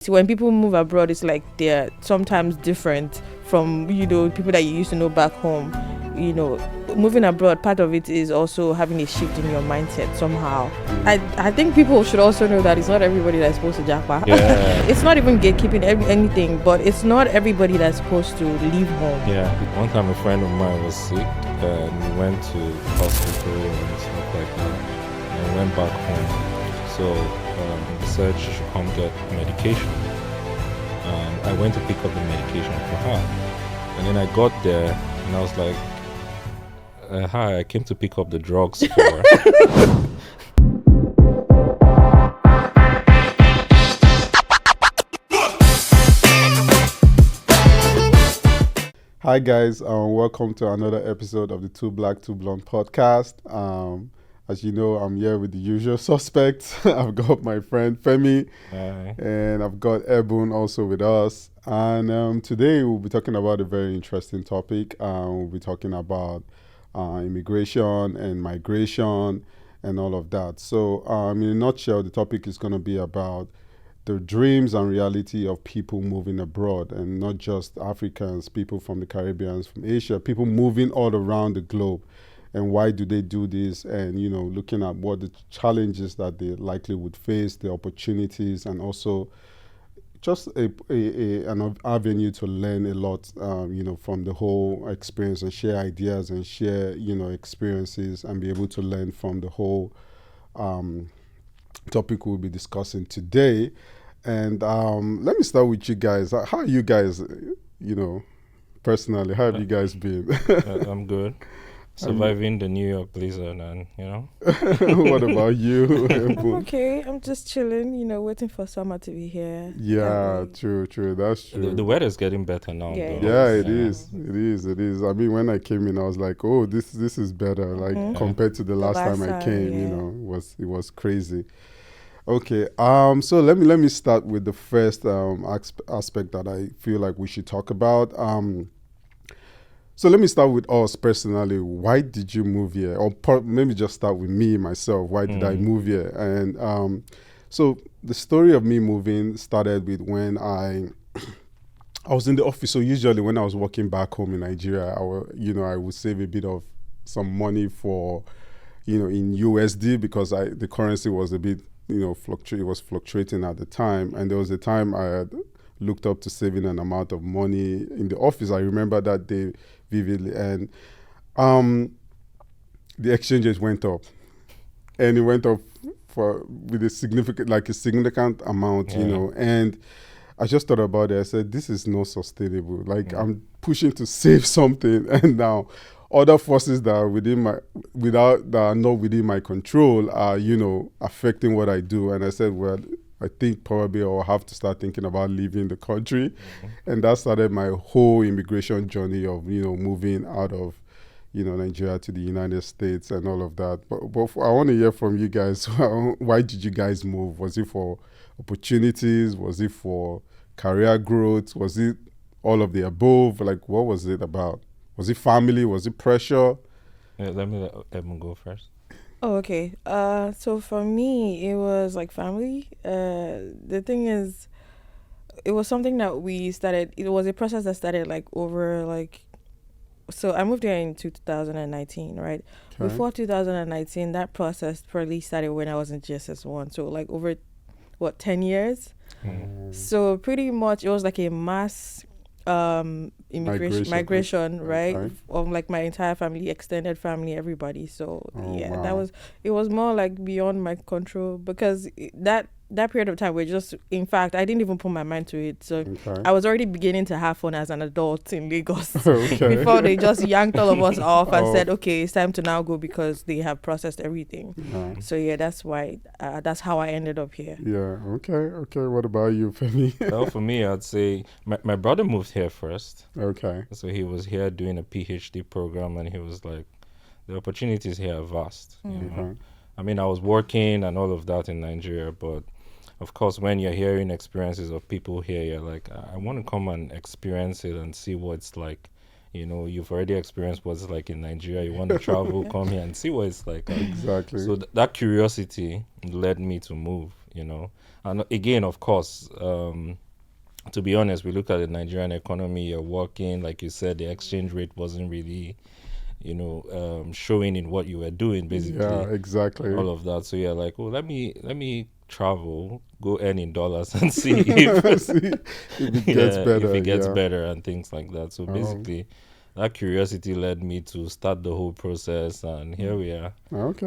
So when people move abroad, it's like they're sometimes different from, people that you used to know back home. Moving abroad, part of it is also having a shift in your mindset somehow. I think people should also know that it's not everybody that's supposed to jackpot. Yeah. It's not even gatekeeping anything, but it's not everybody that's supposed to leave home. Yeah. One time a friend of mine was sick and we went to hospital and stuff like that and went back home. So he said she should come get medication. I went to pick up the medication for her. And then I got there and I was like, hi, I came to pick up the drugs for her. Hi guys, welcome to another episode of the Two Black, Two Blonde podcast. As you know, I'm here with the usual suspects. I've got my friend Femi, Hi. and I've got Ebun also with us. And today we'll be talking about a very interesting topic. We'll be talking about immigration and migration and all of that. So in a nutshell, the topic is going to be about the dreams and reality of people moving abroad, and not just Africans, people from the Caribbean, from Asia, people moving all around the globe. And why do they do this? And, looking at what the challenges that they likely would face, the opportunities, and also just an avenue to learn a lot, from the whole experience, and share ideas and share, experiences, and be able to learn from the whole topic we'll be discussing today. And let me start with you guys. How are you guys, personally? How have you guys been? I'm good. Surviving the New York blizzard and, What about you? I'm okay. I'm just chilling, waiting for summer to be here. Yeah, true. That's true. The weather's getting better now. Yeah, though. Yeah, it is. I mean, when I came in, I was like, oh, this is better. Like compared to the last time I came, it was crazy. Okay, so let me start with the first aspect that I feel like we should talk about. So let me start with us personally. Why did you move here? Or maybe just start with me, myself. Why did I move here? And so the story of me moving started with when I was in the office. So usually when I was working back home in Nigeria, I would save a bit of some money for, in USD, because the currency was a bit, it was fluctuating at the time. And there was a time I had looked up to saving an amount of money in the office. I remember that day vividly. And the exchanges went up. And it went up with a significant amount, and I just thought about it. I said, this is not sustainable. Like I'm pushing to save something, and now other forces that are not within my control are, affecting what I do. And I said, well, I think probably I'll have to start thinking about leaving the country. And that started my whole immigration journey of, moving out of, Nigeria to the United States and all of that. But I want to hear from you guys. Why did you guys move? Was it for opportunities? Was it for career growth? Was it all of the above? Like, what was it about? Was it family? Was it pressure? Yeah, let Evan go first. Oh, okay. So for me, it was like family. The thing is, it was something that we started. It was a process that started so I moved here in 2019, right? Okay. Before 2019, that process probably started when I was in GSS1. So like over, 10 years? So pretty much it was like a mass migration, right? Okay. Of like my entire family, extended family, everybody. So it was more like beyond my control, because that period of time in fact, I didn't even put my mind to it. So I was already beginning to have fun as an adult in Lagos before they just yanked all of us off and said, okay, it's time to now go because they have processed everything. So that's why, that's how I ended up here. Yeah, okay. What about you, Femi? Well, for me, I'd say my brother moved here first. Okay. So he was here doing a PhD program, and he was like, the opportunities here are vast. I mean, I was working and all of that in Nigeria, but of course, when you're hearing experiences of people here, you're like, I want to come and experience it and see what it's like. You've already experienced what it's like in Nigeria. You want to travel, come here and see what it's like. Exactly. So that curiosity led me to move. you know. And again, of course, to be honest, we look at the Nigerian economy, you're working, like you said, the exchange rate wasn't really, showing in what you were doing, basically. Yeah, exactly. All of that. So you're like, oh, let me travel, go earn in dollars and see if, if it gets better. If it gets better and things like that. So basically, that curiosity led me to start the whole process, and here we are. Okay,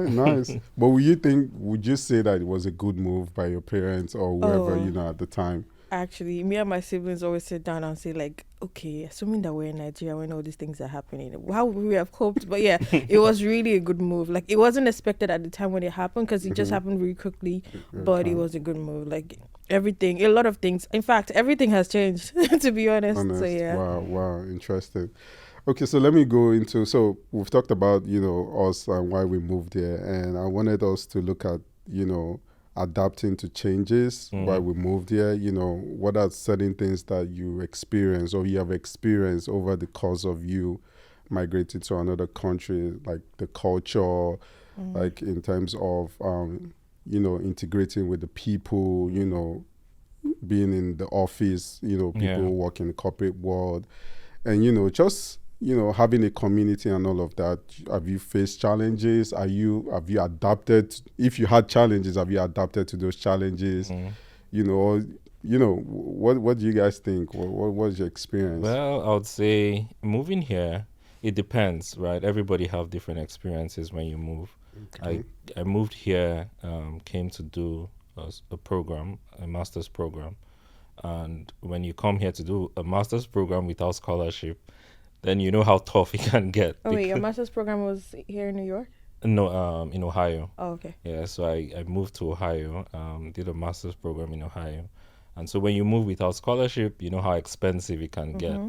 nice. But would you say that it was a good move by your parents or whoever, at the time? Actually, me and my siblings always sit down and say, like, okay, assuming that we're in Nigeria when all these things are happening, how would we have coped? But yeah, it was really a good move. Like, it wasn't expected at the time when it happened because it just happened really quickly, but it was a good move. Like, a lot of things. In fact, everything has changed, to be honest. So yeah. Wow, interesting. Okay, so let me go into, so we've talked about, us and why we moved here, and I wanted us to look at, adapting to changes while we moved here. What are certain things that you experience or you have experienced over the course of you migrating to another country, like the culture, like in terms of, integrating with the people, being in the office, people work in the corporate world, and, just having a community and all of that. Have you faced challenges? Have you adapted? If you had challenges, have you adapted to those challenges? What do you guys think? What was your experience? Well, I would say moving here, it depends, right? Everybody have different experiences when you move. Okay. I moved here, came to do a program, a master's program. And when you come here to do a master's program without scholarship, then you know how tough it can get. Oh, wait, your master's program was here in New York? No, in Ohio. Oh, okay. Yeah, so I moved to Ohio, did a master's program in Ohio. And so when you move without scholarship, you know how expensive it can get.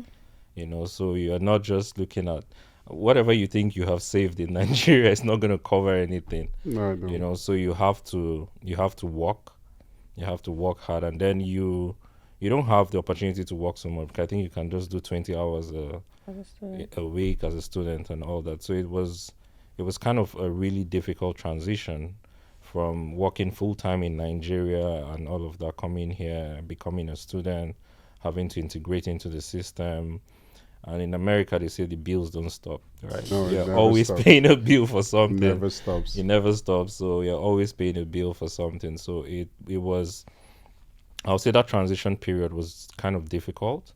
So you're not just looking at whatever you think you have saved in Nigeria, it's not going to cover anything. No. So you have to work. You have to work hard, and then you don't have the opportunity to work so much, because I think you can just do 20 hours a week as a student and all that. So it was kind of a really difficult transition from working full-time in Nigeria and all of that, coming here, becoming a student, having to integrate into the system. And in America, they say the bills don't stop, right? No, you're always paying a bill for something. It never stops. It never stops. So you're always paying a bill for something. So it was, I would say that transition period was kind of difficult,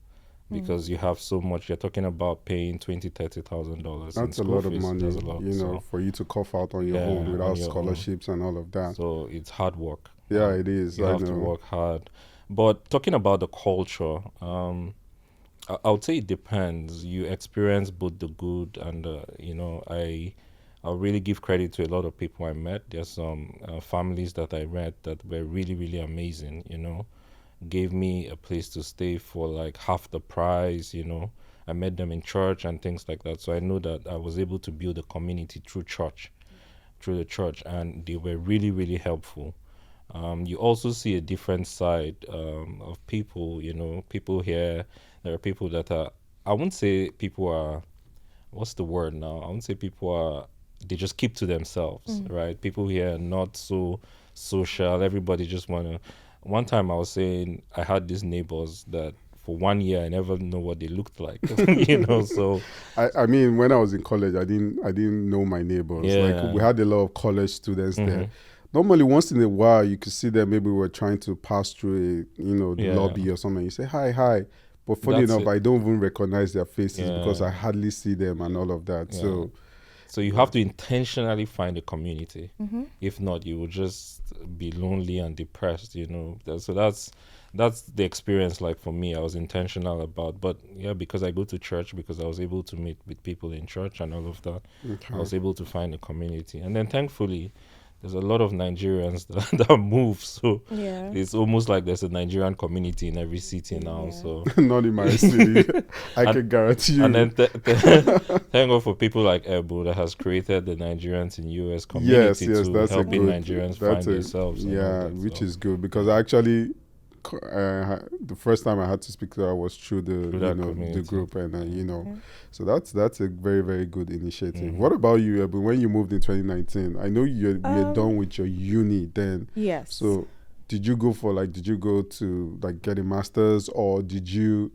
because you have so much. You're talking about paying $20,000-$30,000. That's a lot of money, That's a lot, for you to cough out on your own without scholarships and all of that. So it's hard work. Yeah, it is. You have to work hard. But talking about the culture, I would say it depends. You experience both the good and I'll really give credit to a lot of people I met. There's some families that I met that were really, really amazing, gave me a place to stay for like half the price, I met them in church and things like that. So I know that I was able to build a community through the church, and they were really, really helpful. You also see a different side of people, people here. There are people that are, I wouldn't say people are, what's the word now? I wouldn't say people are, they just keep to themselves, right? People here are not so social. Everybody just want to, one time I was saying I had these neighbors that for 1 year I never know what they looked like, so. I mean, when I was in college, I didn't know my neighbors. Yeah. Like, we had a lot of college students there. Normally, once in a while, you could see them, maybe we're trying to pass through the lobby or something. You say, hi. But funny enough, I don't even recognize their faces because I hardly see them and all of that. Yeah. So you have to intentionally find a community. If not, you will just be lonely and depressed, So that's the experience. Like for me, I was intentional about, but because I go to church, because I was able to meet with people in church and all of that, I was able to find a community. And then thankfully, there's a lot of Nigerians that move, so it's almost like there's a Nigerian community in every city now. So not in my city, I can guarantee you. And then thank God for people like Ebu that has created the Nigerians in US community yes, to that's helping Nigerians find themselves. Yeah, which is good, because I actually the first time I had to speak to her was through the group, and so that's a very, very good initiative. What about you, Ebu? When you moved in 2019, I know you're done with your uni then. Yes. So did you go to like get a master's, or did you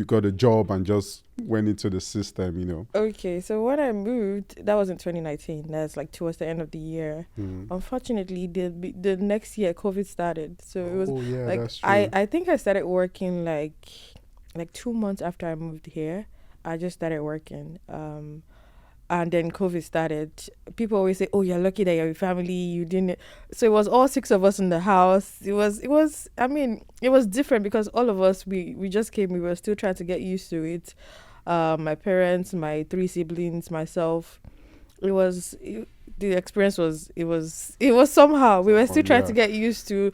got a job and just went into the system, Okay, so when I moved, that was in 2019. That's like towards the end of the year. Unfortunately, the next year COVID started. So it was like that's true. I think I started working like 2 months after I moved here. I just started working. And then COVID started. People always say, "Oh, you're lucky that you're with family. You didn't." So it was all 6 of us in the house. It was different because all of us we just came. We were still trying to get used to it. My parents, my 3 siblings, myself. The experience was somehow we were still trying to get used to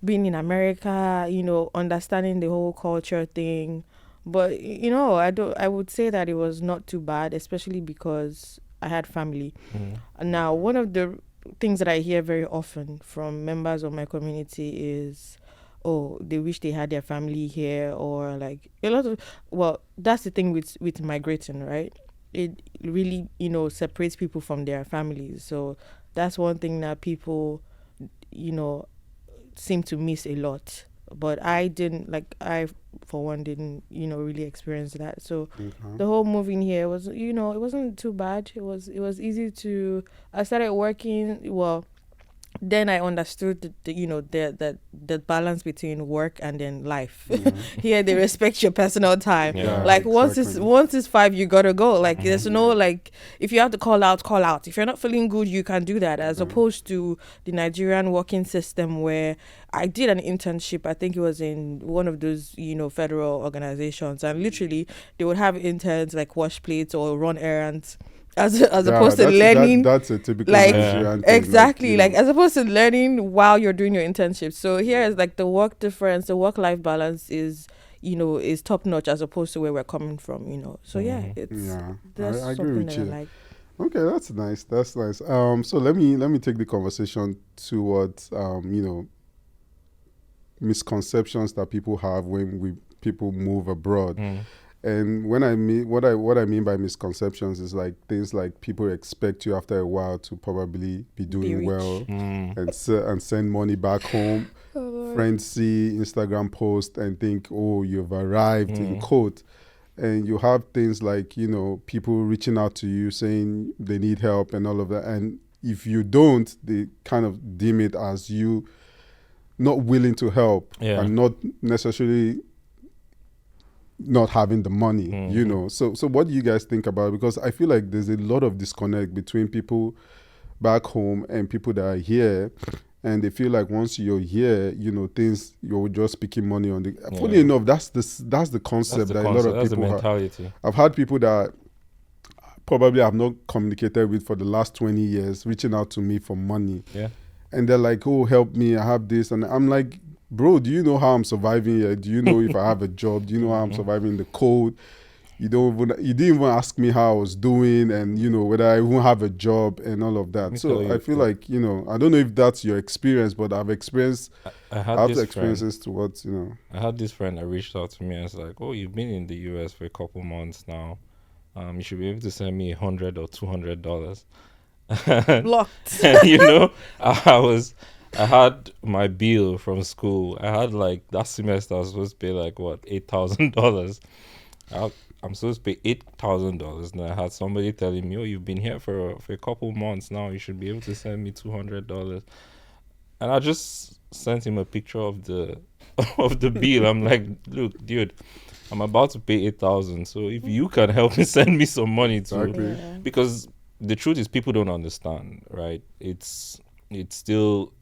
being in America. Understanding the whole culture thing. But I would say that it was not too bad, especially because I had family. Now, one of the things that I hear very often from members of my community is, oh, they wish they had their family here, or like that's the thing with migrating, right? It really, separates people from their families. So that's one thing that people, seem to miss a lot. But I for one didn't really experience that. So the whole moving here was it wasn't too bad. It was easy I started working. Well, then I understood the balance between work and then life. Here they respect your personal time. Like exactly. once it's 5, you gotta go. Like there's no like, if you have to call out. If you're not feeling good, you can do that. As opposed to the Nigerian working system, where I did an internship. I think it was in one of those federal organizations, and literally they would have interns like wash plates or run errands. As opposed to learning, that's a typical Nigerian thing, exactly. As opposed to learning while you're doing your internship. So here is like the work difference, the work-life balance is top notch as opposed to where we're coming from. So I agree with you. Okay, that's nice. That's nice. So let me take the conversation towards misconceptions that people have when people move abroad. And when I mean what I mean by misconceptions is like things like people expect you after a while to probably be doing well and send money back home. Friends see Instagram post and think, oh, you've arrived in quote. And you have things like people reaching out to you saying they need help and all of that. And if you don't, they kind of deem it as you not willing to help and not necessarily not having the money, So what do you guys think about it? Because I feel like there's a lot of disconnect between people back home and people that are here, and they feel like once you're here, things, you're just speaking money on the. Funny enough, that's the concept that a lot of that's people the mentality. have. I've had people that probably I've not communicated with for the last 20 years reaching out to me for money, and they're like, "Oh, help me! I have this," and I'm like, bro, do you know how I'm surviving here? Do you know if I have a job? Do you know how I'm surviving in the cold? You didn't even ask me how I was doing and, whether I even have a job and all of that. So I feel like, I don't know if that's your experience, but I've experienced, I have the experiences towards, I had this friend that reached out to me and was like, oh, you've been in the US for a couple months now. You should be able to send me $100 or $200. Blocked. I had my bill from school. I had like that semester I was supposed to pay like $8,000. I'm supposed to pay $8,000. And I had somebody telling me, "Oh, you've been here for a couple months now. You should be able to send me $200." And I just sent him a picture of the bill. I'm like, "Look, dude, I'm about to pay $8,000. So if you can help me send me some money too, because the truth is people don't understand, right? It's still."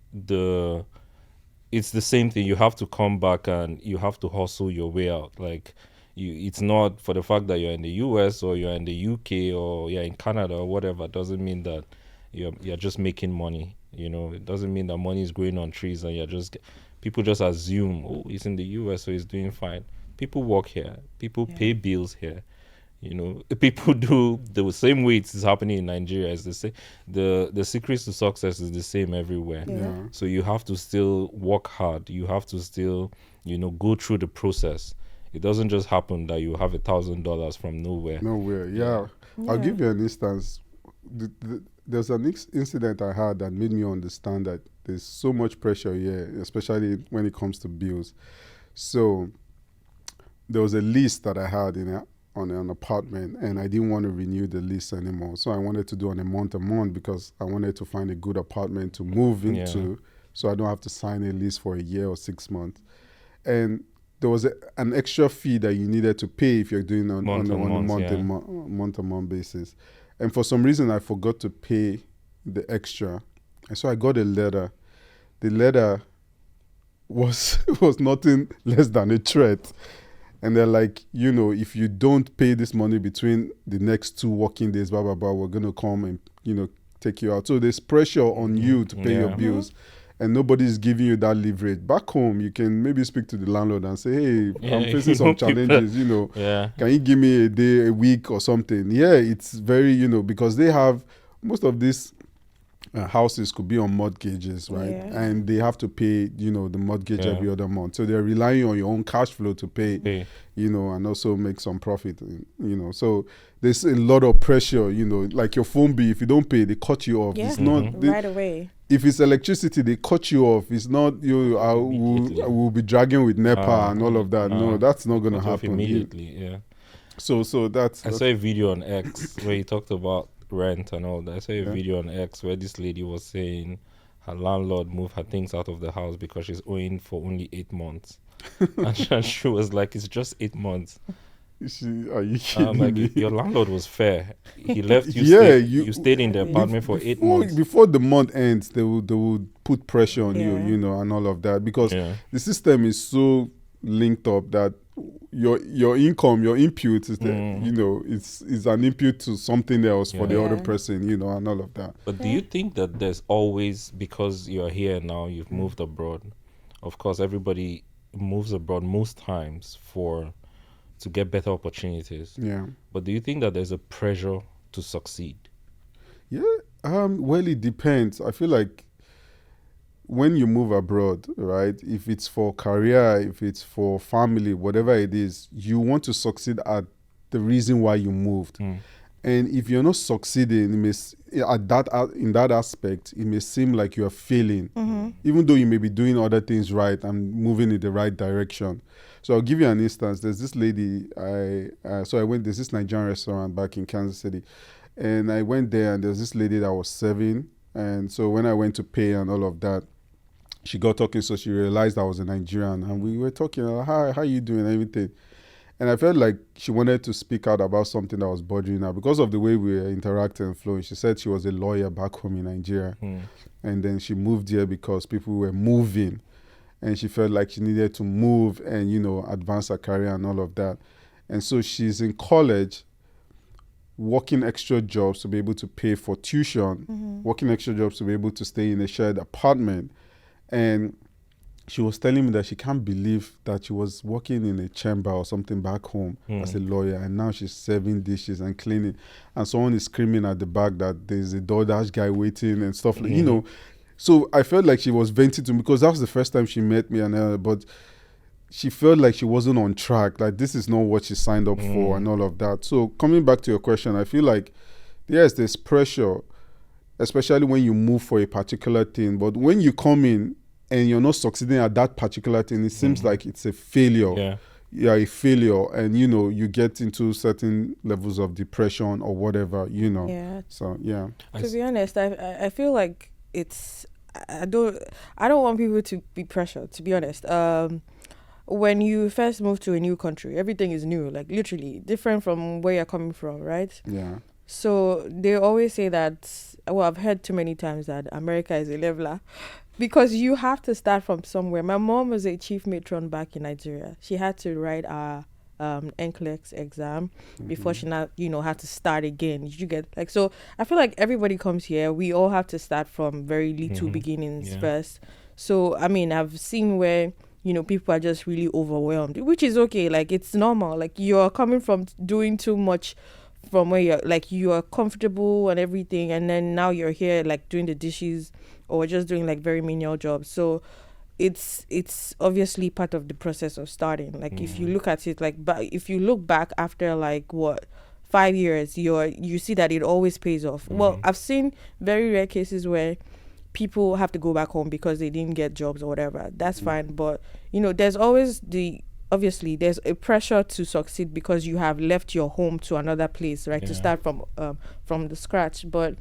It's the same thing. You have to come back and you have to hustle your way out. Like it's not for the fact that you're in the US or you're in the UK or you're in Canada or whatever, doesn't mean that you're just making money. It doesn't mean that money is growing on trees and people just assume, oh, he's in the US so he's doing fine. People work here, people pay bills here. You know, people do the same way it is happening in Nigeria. As they say, the secrets to success is the same everywhere. Yeah. So you have to still work hard. You have to still, you know, go through the process. It doesn't just happen that you have $1,000 from nowhere. Yeah. I'll give you an instance. There's an incident I had that made me understand that there's so much pressure here, especially when it comes to bills. So there was a lease that I had on an apartment, and I didn't want to renew the lease anymore. So I wanted to do on a month because I wanted to find a good apartment to move into, so I don't have to sign a lease for a year or 6 months. And there was an extra fee that you needed to pay if you're doing on a month-to-month basis. And for some reason, I forgot to pay the extra. And so I got a letter. The letter was nothing less than a threat. And they're like, you know, if you don't pay this money between the next 2 working days, blah, blah, blah, we're going to come and, you know, take you out. So there's pressure on you to pay your bills. And nobody's giving you that leverage. Back home, you can maybe speak to the landlord and say, hey, I'm facing some challenges, you know. Can you give me a day, a week or something? Yeah, it's very, you know, because they have, most of these houses could be on mortgages, right? And they have to pay, you know, the mortgage every other month. So they're relying on your own cash flow to pay, you know, and also make some profit, you know. So there's a lot of pressure, you know, like your phone bill, if you don't pay, they cut you off. It's not right away. If it's electricity, they cut you off. It's not I will be dragging with NEPA and all of that. No, that's not going to happen immediately. So that's. I saw a video on X where he talked about rent and all that. I saw a video on X where this lady was saying her landlord moved her things out of the house because she's owing for only 8 months, and she was like, "It's just 8 months." Are you kidding me? Your landlord was fair. He left you. You stayed in the apartment for 8 months. Before the month ends, they would put pressure on you, you know, and all of that, because the system is so linked up that your income, your input is you know, it's an input to something else for the other person, you know, and all of that. But do you think that there's always, because you're here now, you've moved abroad? Of course, everybody moves abroad most times to get better opportunities. But do you think that there's a pressure to succeed? Well, it depends. I feel like when you move abroad, right, if it's for career, if it's for family, whatever it is, you want to succeed at the reason why you moved. And if you're not succeeding, in that aspect, it may seem like you are failing, even though you may be doing other things right and moving in the right direction. So I'll give you an instance. There's this lady, there's this Nigerian restaurant back in Kansas City. And I went there, and there's this lady that was serving. And so when I went to pay and all of that, she got talking, so she realized I was a Nigerian. And we were talking, hi, how you doing, everything. And I felt like she wanted to speak out about something that was bothering her because of the way we were interacting and flowing. She said she was a lawyer back home in Nigeria. And then she moved here because people were moving. And she felt like she needed to move and, you know, advance her career and all of that. And so she's in college, working extra jobs to be able to pay for tuition, working extra jobs to be able to stay in a shared apartment. And she was telling me that she can't believe that she was working in a chamber or something back home as a lawyer, and now she's serving dishes and cleaning, and someone is screaming at the back that there's a DoorDash guy waiting and stuff like, you know. So I felt like she was venting to me because that was the first time she met me, but she felt like she wasn't on track, like this is not what she signed up for and all of that. So coming back to your question, I feel like, yes, there's pressure, especially when you move for a particular thing, but when you come in and you're not succeeding at that particular thing, it seems like it's a failure. Yeah, a failure, and you know, you get into certain levels of depression or whatever, you know. So yeah. To be honest, I feel like I don't want people to be pressured, to be honest. When you first move to a new country, everything is new, like literally different from where you're coming from, right? Yeah. So they always say that, well, I've heard too many times that America is a leveler because you have to start from somewhere. My mom was a chief matron back in Nigeria. She had to write our NCLEX exam before she now, you know, had to start again. You get like, so I feel like everybody comes here, we all have to start from very little beginnings first. So I mean, I've seen where people are just really overwhelmed, which is okay. Like, it's normal. Like, you're coming from doing too much from where you're comfortable and everything, and then now you're here like doing the dishes or just doing like very menial jobs. So it's obviously part of the process of starting. Like, if you look at it, like, but if you look back after like 5 years, you see that it always pays off. Well, I've seen very rare cases where people have to go back home because they didn't get jobs or whatever. That's fine, but there's always obviously there's a pressure to succeed because you have left your home to another place, right? To start from the scratch. But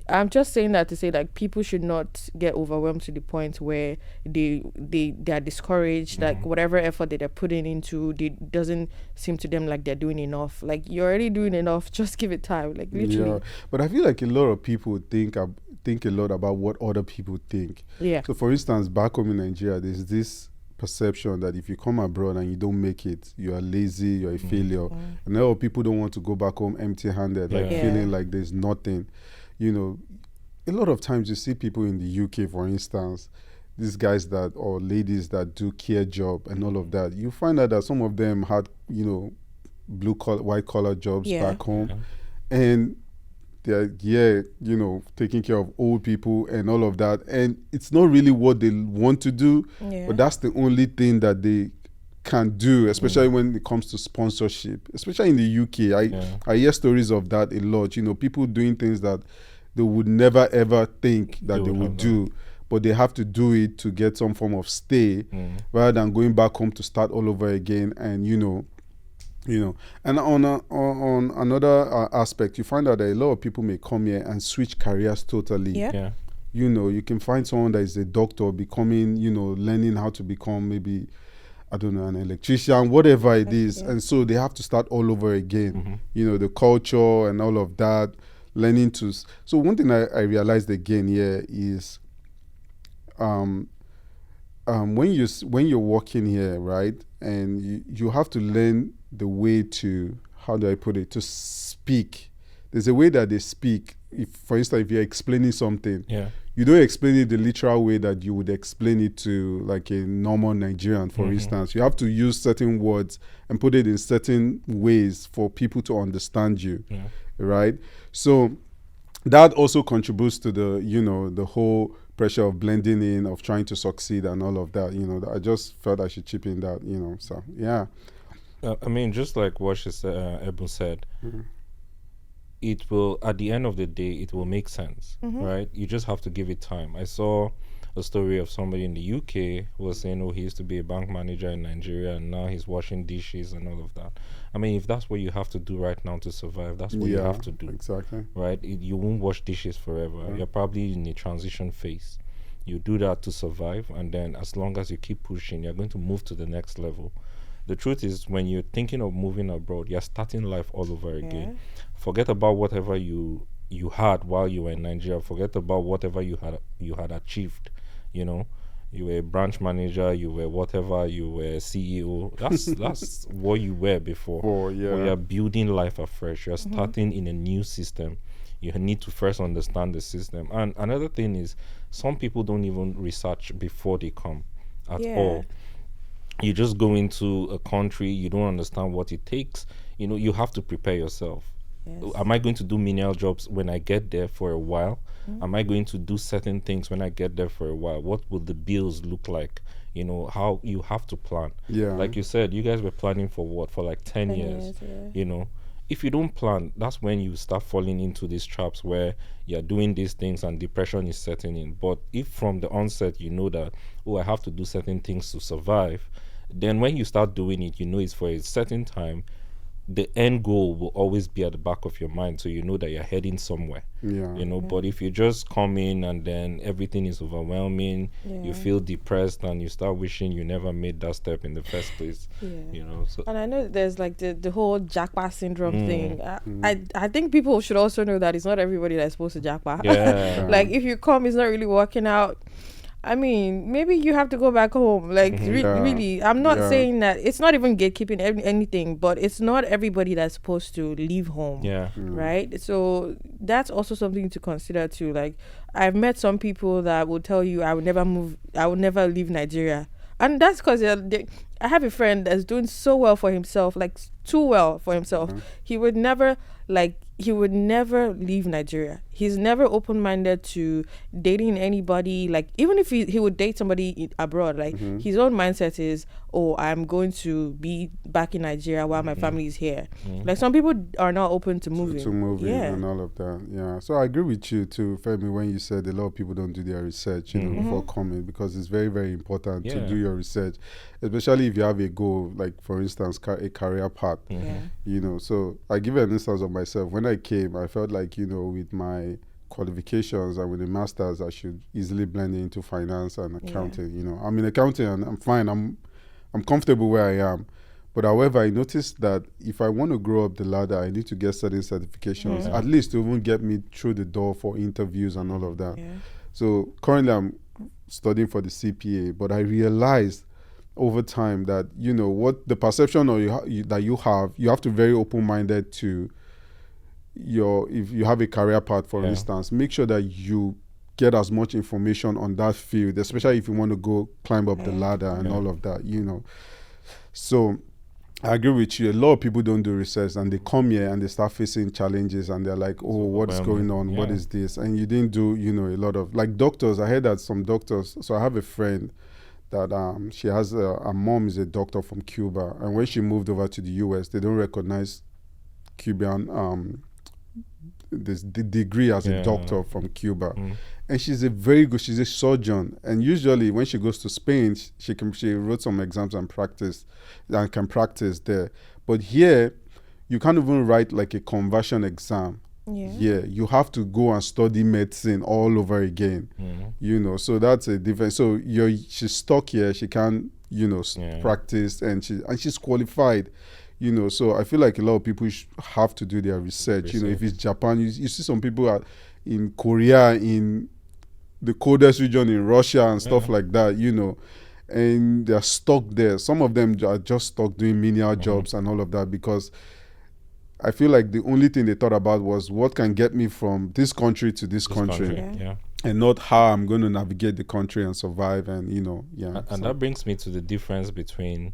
I'm just saying that to say, like, people should not get overwhelmed to the point where they are discouraged. Like, whatever effort that they're putting into, it doesn't seem to them like they're doing enough. Like, you're already doing enough. Just give it time. Like, literally. Yeah, but I feel like a lot of people think a lot about what other people think. Yeah. So, for instance, back home in Nigeria, there's this perception that if you come abroad and you don't make it, you are lazy, you're a failure. And a lot of people don't want to go back home empty-handed, like feeling like there's nothing. A lot of times you see people in the UK, for instance, these guys or ladies that do care job and all of that. You find out that some of them had, blue collar, white collar jobs back home, and they're taking care of old people and all of that. And it's not really what they want to do, but that's the only thing that they can do, especially when it comes to sponsorship, especially in the UK. I hear stories of that a lot. People doing things that they would never ever think that they would do, but they have to do it to get some form of stay, rather than going back home to start all over again. And and on another aspect, you find out that a lot of people may come here and switch careers totally. You can find someone that is a doctor becoming, learning how to become maybe, I don't know, an electrician, whatever it is. And so they have to start all over again. The culture and all of that, learning to. So one thing I realized again here is when you're working here, right, and you have to learn the way to, how do I put it, to speak. There's a way that they speak. If, for instance, if you're explaining something, you don't explain it the literal way that you would explain it to like a normal Nigerian, for instance. You have to use certain words and put it in certain ways for people to understand you, right? So that also contributes to the, the whole pressure of blending in, of trying to succeed and all of that. I just felt I should chip in that, so yeah. I mean, just like what she said, Ebun said, it will, at the end of the day, it will make sense, right? You just have to give it time. I saw a story of somebody in the UK who was saying, he used to be a bank manager in Nigeria and now he's washing dishes and all of that. I mean, if that's what you have to do right now to survive, that's what you have to do. Exactly. Right? You won't wash dishes forever. You're probably in a transition phase. You do that to survive, and then as long as you keep pushing, you're going to move to the next level. The truth is, when you're thinking of moving abroad, you're starting life all over again. Forget about whatever you had while you were in Nigeria. Forget about whatever you had achieved. You were a branch manager, you were whatever, you were a CEO. That's what you were before. You're building life afresh. You're starting in a new system. You need to first understand the system. And another thing is, some people don't even research before they come at all. You just go into a country, you don't understand what it takes. You have to prepare yourself. Am I going to do menial jobs when I get there for a while? Am I going to do certain things when I get there for a while? What will the bills look like? How you have to plan. Like you said, you guys were planning for what? For like 10 years. If you don't plan, that's when you start falling into these traps where you're doing these things and depression is setting in. But if from the onset you know that, I have to do certain things to survive, then when you start doing it, it's for a certain time. The end goal will always be at the back of your mind, so you know that you're heading somewhere. But if you just come in and then everything is overwhelming, you feel depressed and you start wishing you never made that step in the first place. So. And I know there's like the whole jackpot syndrome thing. I think people should also know that it's not everybody that's supposed to jackpot. Like, if you come, it's not really working out, I mean, maybe you have to go back home. Like, really, I'm not saying that. It's not even gatekeeping anything, but it's not everybody that's supposed to leave home. Right? So that's also something to consider too. Like, I've met some people that will tell you, I would never leave Nigeria. And that's because I have a friend that's doing so well for himself, like too well for himself. He would never leave Nigeria. He's never open-minded to dating anybody. Like, even if he would date somebody abroad, like his own mindset is, oh, I'm going to be back in Nigeria while my family is here. Like, some people are not open to moving. To moving and all of that. Yeah. So I agree with you too, Femi, when you said a lot of people don't do their research, before coming, because it's very, very important to do your research, especially if you have a goal, like for instance, a career path. So I give an instance of myself. When I came, I felt like, with my qualifications and with the masters, I should easily blend into finance and accounting. I'm in accounting and I'm fine. I'm comfortable where I am. But however, I noticed that if I want to grow up the ladder, I need to get certain certifications, at least to even get me through the door for interviews and all of that. So currently I'm studying for the CPA, but I realized over time that, what the perception that you have to be very open-minded to if you have a career path, for instance, make sure that you get as much information on that field, especially if you want to go climb up the ladder and all of that, So I agree with you. A lot of people don't do research and they come here and they start facing challenges and they're like, oh, what's going on? What is this? And you didn't do, a lot of, like doctors. I heard that some doctors, so I have a friend that she has, her mom is a doctor from Cuba. And when she moved over to the US, they don't recognize Cuban, the degree as a doctor from Cuba. And she's a surgeon. And usually when she goes to Spain, she wrote some exams and can practice there. But here, you can't even write like a conversion exam. You have to go and study medicine all over again. So that's a difference. So she's stuck here. She can't, practice, and she's qualified. So I feel like a lot of people have to do their research. If it's Japan, you see some people in Korea, in the coldest region in Russia and stuff like that, and they're stuck there. Some of them are just stuck doing menial jobs and all of that, because I feel like the only thing they thought about was what can get me from this country to this country. And not how I'm going to navigate the country and survive. And, And that brings me to the difference between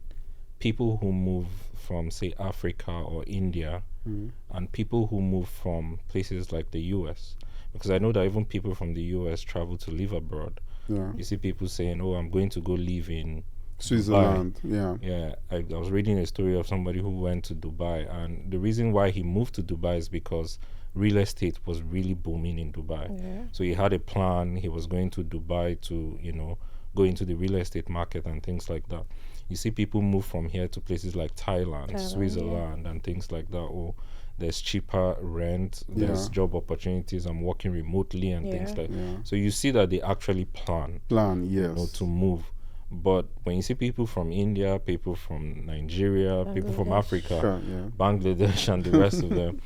people who move from, say, Africa or India and people who move from places like the US. Because I know that even people from the US travel to live abroad. You see people saying, oh, I'm going to go live in Switzerland. Dubai. I was reading a story of somebody who went to Dubai, and the reason why he moved to Dubai is because real estate was really booming in Dubai. So he had a plan. He was going to Dubai to, go into the real estate market and things like that. You see people move from here to places like Thailand, Switzerland, and things like that. Oh, there's cheaper rent, there's job opportunities, I'm working remotely and things like that. So you see that they actually plan to move. But when you see people from India, people from Nigeria, people from Africa, Bangladesh, and the rest of them,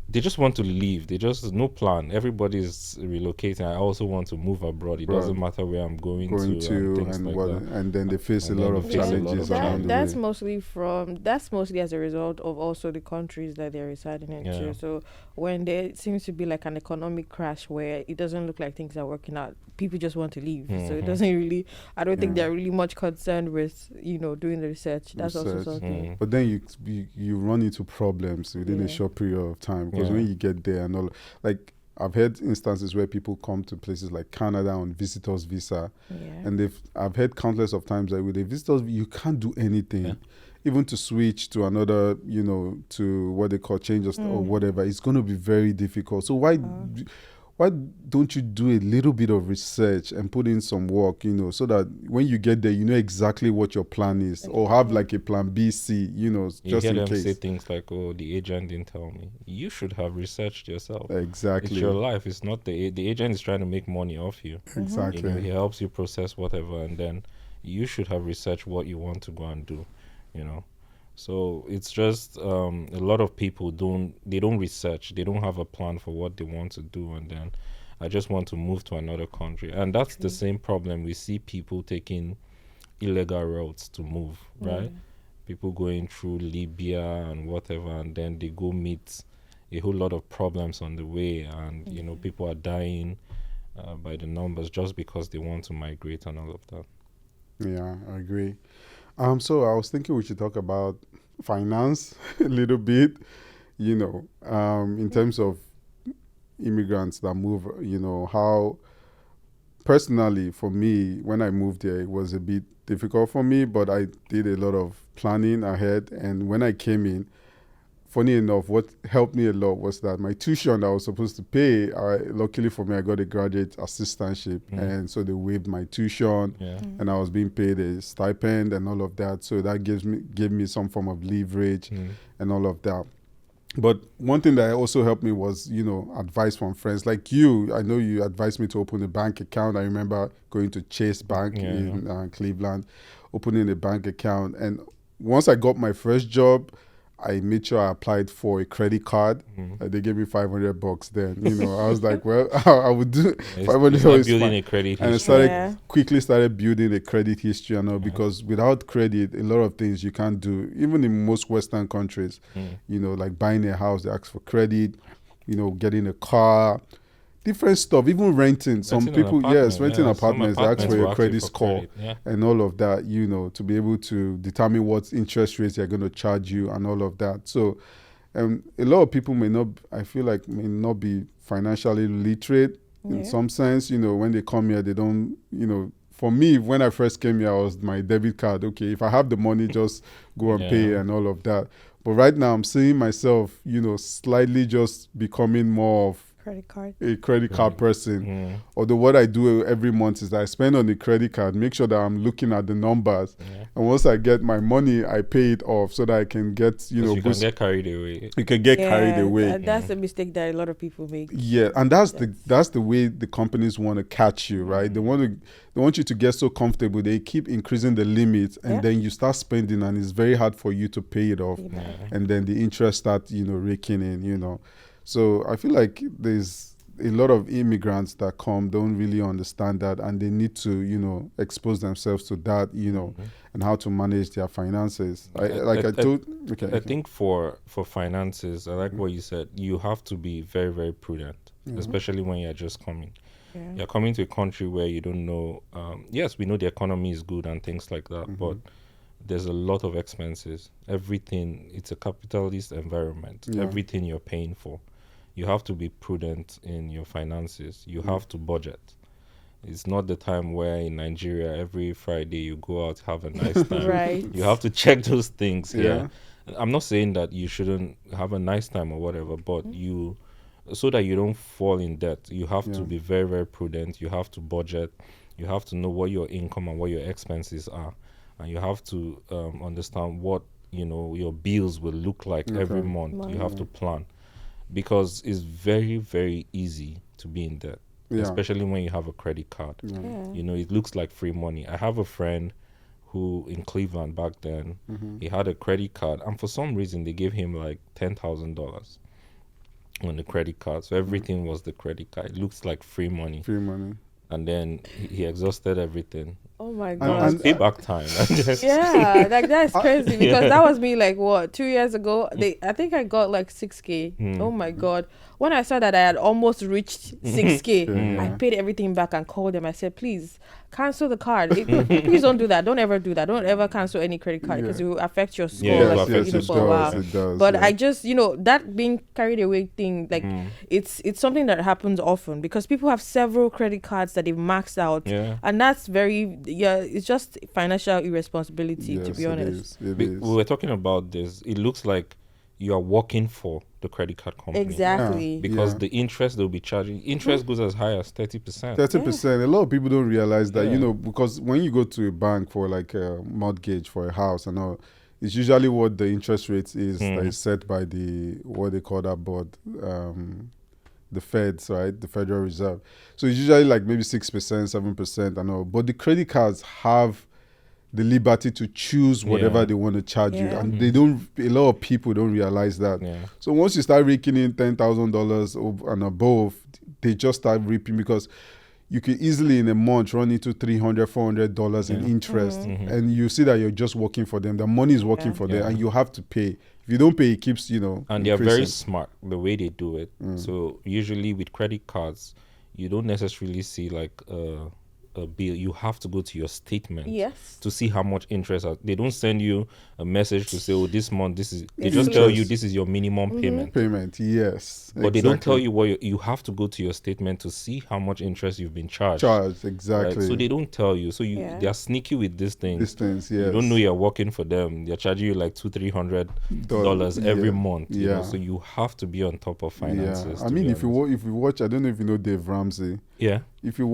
they just want to leave. They just, no plan. Everybody's relocating. I also want to move abroad. It doesn't matter where I'm going to and things like that. And then they face a lot of challenges around the that's way. That's mostly as a result of also the countries that they're residing in too. So when there seems to be like an economic crash where it doesn't look like things are working out, people just want to leave. So it doesn't really, I don't think they're really much concerned with, doing the research. That's also something. But then you run into problems within a short period of time. Because when you get there and all, like I've heard instances where people come to places like Canada on visitors visa, and I've heard countless of times that with a visitors you can't do anything, even to switch to another, to what they call changes or whatever. It's going to be very difficult. So why don't you do a little bit of research and put in some work, so that when you get there, you know exactly what your plan is, or have like a plan B, C, just in case. You hear them say things like, oh, the agent didn't tell me. You should have researched yourself. Exactly. It's your life. It's not the agent is trying to make money off you. Exactly. He helps you process whatever, and then you should have researched what you want to go and do, So it's just a lot of people don't research. They don't have a plan for what they want to do, and then I just want to move to another country. And that's the same problem. We see people taking illegal routes to move, right? People going through Libya and whatever, and then they go meet a whole lot of problems on the way, and people are dying by the numbers just because they want to migrate and all of that. Yeah, I agree. So I was thinking we should talk about finance a little bit, in terms of immigrants that move, how personally for me, when I moved here, it was a bit difficult for me, but I did a lot of planning ahead. And when I came in, funny enough, what helped me a lot was that my tuition that I was supposed to pay, luckily for me, I got a graduate assistantship. And so they waived my tuition and I was being paid a stipend and all of that. So that gave me some form of leverage and all of that. But one thing that also helped me was, advice from friends like you. I know you advised me to open a bank account. I remember going to Chase Bank in Cleveland, opening a bank account. And once I got my first job, I made sure I applied for a credit card. They gave me $500 then. I was like, well, I would do $500. Building a credit history. And I quickly started building a credit history and all, because without credit, a lot of things you can't do. Even in most Western countries, like buying a house, they ask for credit, getting a car, different stuff, even renting. Some people, renting apartments, they ask for your credit score and all of that, to be able to determine what interest rates they're going to charge you and all of that. So a lot of people may not be financially literate in some sense. When they come here, they don't, for me, when I first came here, I was my debit card. Okay, if I have the money, just go and pay and all of that. But right now I'm seeing myself, slightly just becoming more of a credit card person. Although what I do every month is that I spend on the credit card, make sure that I'm looking at the numbers, and once I get my money, I pay it off so that I can get, you can get carried away. You can get carried away. That's a mistake that a lot of people make. Yeah, and that's the way the companies want to catch you, right? They want you to get so comfortable. They keep increasing the limits, and then you start spending, and it's very hard for you to pay it off. And then the interest start, raking in, So I feel like there's a lot of immigrants that don't really understand that, and they need to, expose themselves to that, and how to manage their finances. I think for finances, I like what you said. You have to be very, very prudent, especially when you're just coming. You're coming to a country where you don't know. Yes, we know the economy is good and things like that, but there's a lot of expenses. Everything, it's a capitalist environment. Everything you're paying for. You have to be prudent in your finances. You have to budget. It's not the time where in Nigeria, every Friday you go out, have a nice time. Right. You have to check those things. I'm not saying that you shouldn't have a nice time or whatever, but so that you don't fall in debt, you have to be very, very prudent. You have to budget. You have to know what your income and what your expenses are. And you have to understand what, your bills will look like every month. You have to plan. Because it's very, very easy to be in debt, especially when you have a credit card. It looks like free money. I have a friend who in Cleveland back then, he had a credit card, and for some reason they gave him like $10,000 on the credit card. So everything was the credit card. It looks like free money. And then he exhausted everything. Oh my God. It's payback time. That's crazy, because that was me 2 years ago. I think I got like 6K. Oh my God. When I saw that I had almost reached 6K, I paid everything back and called them. I said, please cancel the card. Please don't do that. Don't ever do that. Don't ever cancel any credit card, because it will affect your score for a while. It does, but I just, that being carried away thing, it's something that happens often, because people have several credit cards that they've maxed out. And that's very, it's just financial irresponsibility, to be honest. We were talking about this. It looks like you are working for the credit card company. Exactly. Because the interest they'll be charging, interest goes as high as 30%. 30%. A lot of people don't realize that, because when you go to a bank for like a mortgage for a house and all, it's usually what the interest rate is that is set by what they call that board, the Feds, right? The Federal Reserve. So it's usually like maybe 6%, 7% and all. But the credit cards have the liberty to choose whatever they want to charge you, and a lot of people don't realize that. So once you start raking in $10,000 and above, they just start reaping, because you could easily in a month run into $300, $400 in interest, and you see that you're just working for them. The money is working for them, and you have to pay. If you don't pay, it keeps and they're very smart the way they do it. So usually with credit cards, you don't necessarily see like a bill, you have to go to your statement Yes. to see how much interest. They don't send you a message to say, oh, this month, this is. They It's just tell you interest. this is your minimum payment. Payment, yes. But they don't tell you what you have to go to your statement to see how much interest you've been charged. Exactly. Right? So they don't tell you. So they are sneaky with these things. You don't know you're working for them. They're charging you like $200-$300 every month. You know? So you have to be on top of finances. I mean, if you watch, I don't know if you know Dave Ramsey. Yeah. If you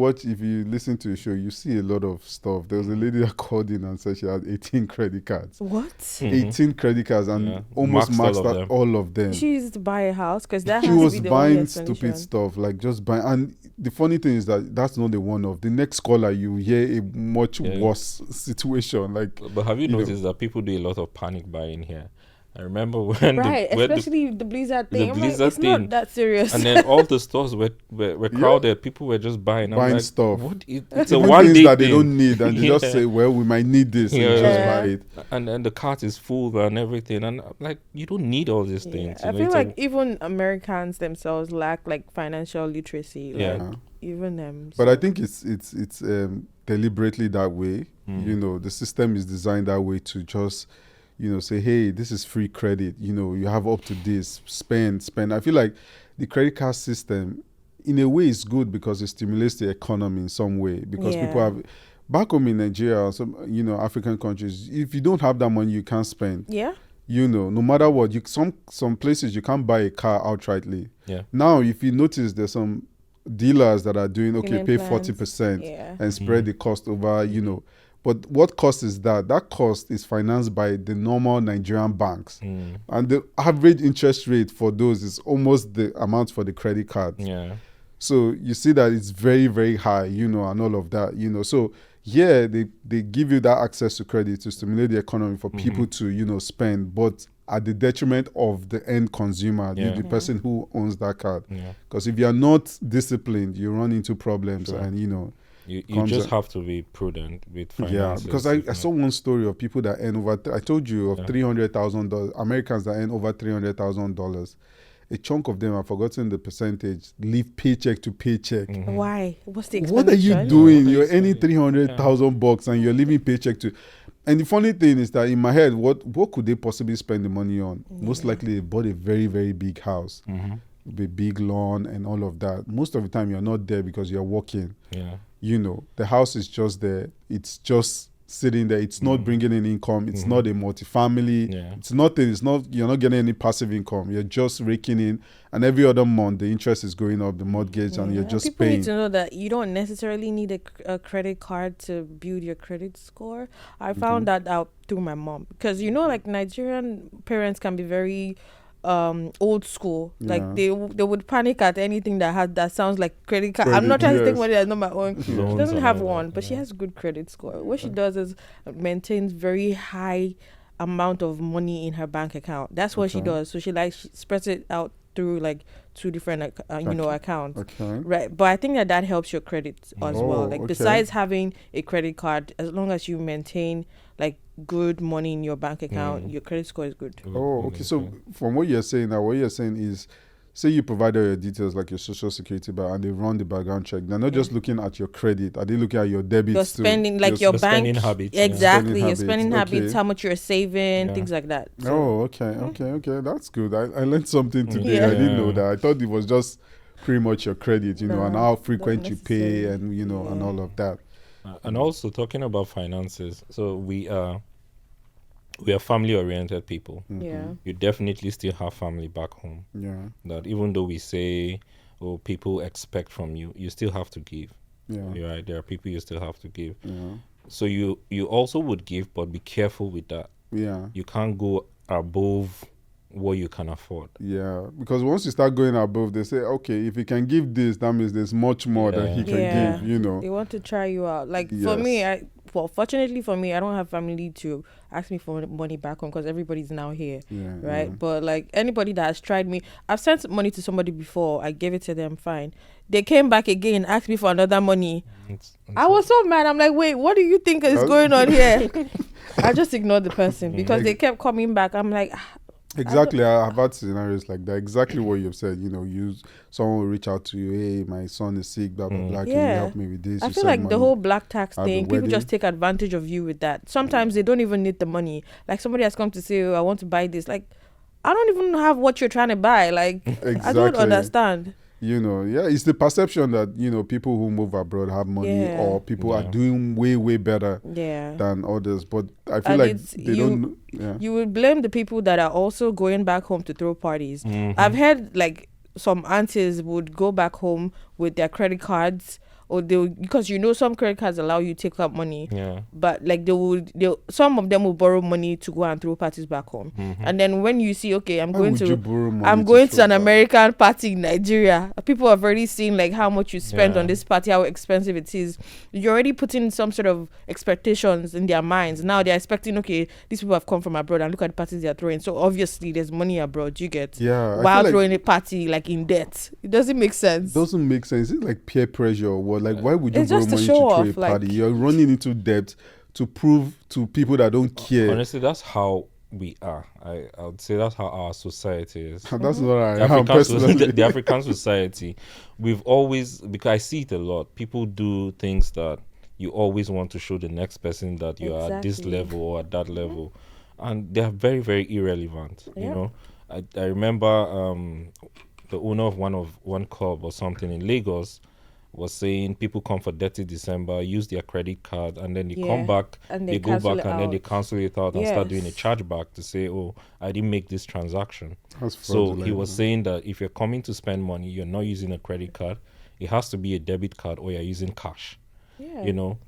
listen to the show, you see a lot of stuff. There was a lady that called in and said she had 18 credit cards. What? 18 credit cards and almost maxed out all of them. She used to buy a house because that she has was to be the buying only stupid stuff, like just buying. And the funny thing is that that's not the one of the next caller. You hear a much worse situation. Like, but have you noticed that people do a lot of panic buying here? I remember when especially the Blizzard thing. It's thing, not that serious. And then all the stores were crowded. People were just buying stuff. It's a one day that they don't need, and they just say, "Well, we might need this," and just buy it. And then the cart is full and everything, and like you don't need all these things. I feel like even Americans themselves lack like financial literacy. Even them. But I think it's deliberately that way. You know, the system is designed that way to just, you know, say, hey, this is free credit. You know, you have up to this. Spend. I feel like the credit card system, in a way, is good because it stimulates the economy in some way. Because people have, back home in Nigeria or some, you know, African countries, if you don't have that money, you can't spend. Yeah. You know, no matter what, some places you can't buy a car outrightly. Yeah. Now, if you notice, there's some dealers that are doing pay 40% and spread the cost over, you know. But what cost is that? That cost is financed by the normal Nigerian banks. And the average interest rate for those is almost the amount for the credit card. Yeah. So you see that it's very, very high, you know, and all of that, you know. So they give you that access to credit to stimulate the economy for people to, you know, spend, but at the detriment of the end consumer, the person who owns that card. Because if you are not disciplined, you run into problems. And, you know, you just have to be prudent with finances. Yeah, because I saw one story of people that earn over, I told you, of $300,000, Americans that earn over $300,000. A chunk of them, I've forgotten the percentage, live paycheck to paycheck. Why? What's the expenditure? What are you doing? You're earning $300,000 and you're living paycheck to. And the funny thing is that in my head, what could they possibly spend the money on? Most likely they bought a very, very big house, with a big lawn and all of that. Most of the time you're not there because you're working. Yeah. You know, the house is just there. It's just sitting there. It's not bringing in income. It's not a multifamily. It's nothing. It's not, you're not getting any passive income. You're just raking in, and every other month the interest is going up, the mortgage, and you're just people paying. Need to know that you don't necessarily need a credit card to build your credit score. I found that out through my mom, because, you know, like Nigerian parents can be very old school. Like they would panic at anything that sounds like credit card. I'm not trying to take money that's not my own. She doesn't have one, but she has good credit score. What she does is maintains very high amount of money in her bank account. That's what she does. So she spreads it out through like two different accounts. Right. But I think that helps your credit as well. Like besides having a credit card, as long as you maintain like good money in your bank account, your credit score is good. So from what you're saying now, what you're saying is, say you provide all your details like your social security bar and they run the background check. They're not just looking at your credit. Are they looking at your debits? Your spending, like your bank spending habits. Exactly, your spending habits, how much you're saving, things like that. So, okay. That's good. I learned something today. I didn't know that. I thought it was just pretty much your credit, you know, and how frequent you pay and, you know, and all of that. And also talking about finances, so we are family-oriented people. You definitely still have family back home. That even though we say, oh, people expect from you, you still have to give. Right? There are people you still have to give. So you also would give, but be careful with that. You can't go above what you can afford. Because once you start going above, they say, okay, if he can give this, that means there's much more that he can give, you know. They want to try you out. Like for me, fortunately for me, I don't have family to ask me for money back home because everybody's now here, right? But like anybody that has tried me, I've sent money to somebody before, I gave it to them, fine. They came back again, asked me for another money. I was so mad. I'm like, wait, what do you think is going on here? I just ignored the person because they kept coming back. I'm like, Exactly. I've had scenarios like that. Exactly what you've said. Someone will reach out to you. Hey, my son is sick. Blah blah blah. Can you help me with this? I feel like the whole black tax thing, people just take advantage of you with that. Sometimes they don't even need the money. Like somebody has come to say, "Oh, I want to buy this." Like, I don't even have what you're trying to buy. Like, exactly. I don't understand. It's the perception that people who move abroad have money, or people are doing way better than others. But I feel like they don't. Yeah. You would blame the people that are also going back home to throw parties. I've heard like some aunties would go back home with their credit cards, or because some credit cards allow you to take out money, but like some of them will borrow money to go and throw parties back home. And then when you see, okay, I'm going to an American party in Nigeria, people have already seen like how much you spent on this party, how expensive it is. You're already putting some sort of expectations in their minds. Now they're expecting, okay, these people have come from abroad and look at the parties they're throwing, so obviously there's money abroad, you get, while throwing a party like in debt. It doesn't make sense. It's like peer pressure or what? Like, why would you borrow money to throw a party? You're running into debt to prove to people that don't care. Honestly, that's how we are. I would say that's how our society is. That's what I am personally. The African society, we've always, because I see it a lot, people do things that you always want to show the next person that you are at this level or at that level. And they are very, very irrelevant. I remember the owner of one club or something in Lagos was saying people come for 30 December, use their credit card, and then they come back, and they go back, and then they cancel it out and start doing a chargeback to say, oh, I didn't make this transaction. So he was saying that if you're coming to spend money, you're not using a credit card. It has to be a debit card, or you're using cash.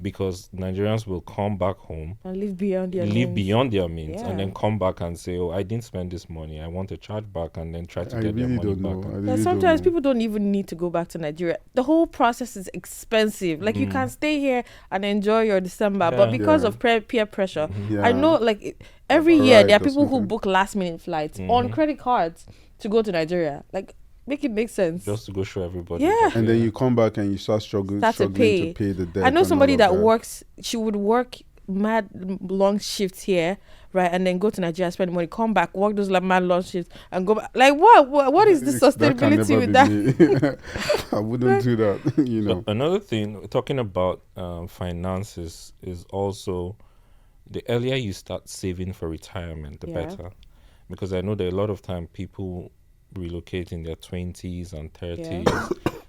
Because Nigerians will come back home and live beyond their means, and then come back and say, oh, I didn't spend this money, I want a charge back, and then try to get their money back. Sometimes people don't even need to go back to Nigeria. The whole process is expensive. Like you can stay here and enjoy your December, but because of peer pressure, I know like every year there are people who book last minute flights on credit cards to go to Nigeria. Like, make it make sense. Just to go show everybody. Yeah. And then you come back and you start struggling to pay the debt. I know somebody that works, she would work mad long shifts here, right? And then go to Nigeria, spend money, come back, work those mad long shifts, and go back. Like, what is the sustainability with that? I wouldn't do that, But another thing, talking about finances, is also the earlier you start saving for retirement, the better. Because I know that a lot of time people relocate in their 20s and 30s.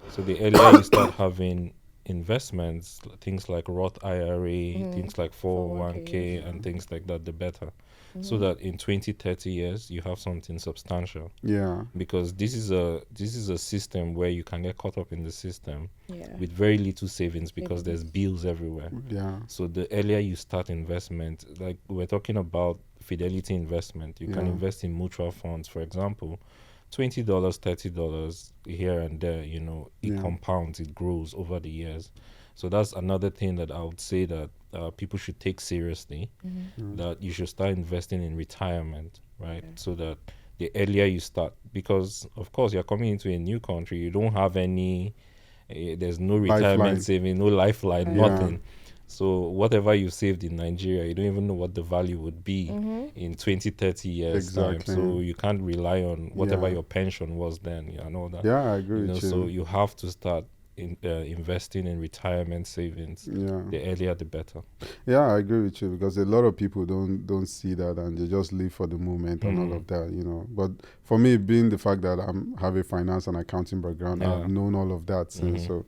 So the earlier you start having investments, things like Roth IRA, things like 401k and things like that, the better. So that in 20, 30 years you have something substantial. Because this is a system where you can get caught up in the system with very little savings, because there's bills everywhere. So the earlier you start investment, like we're talking about Fidelity investment, you can invest in mutual funds, for example. $20, $30 here and there, it compounds, it grows over the years. So that's another thing that I would say that people should take seriously, that you should start investing in retirement, right? So that the earlier you start, because of course you're coming into a new country, you don't have any, there's no retirement saving, no lifeline, nothing. So whatever you saved in Nigeria, you don't even know what the value would be in 20, 30 years time. So you can't rely on whatever your pension was then. I know that. Yeah, I agree with you. So you have to start investing in retirement savings. The earlier, the better. Yeah, I agree with you, because a lot of people don't see that, and they just live for the moment and all of that, But for me, being the fact that I have a finance and accounting background, I've known all of that since. So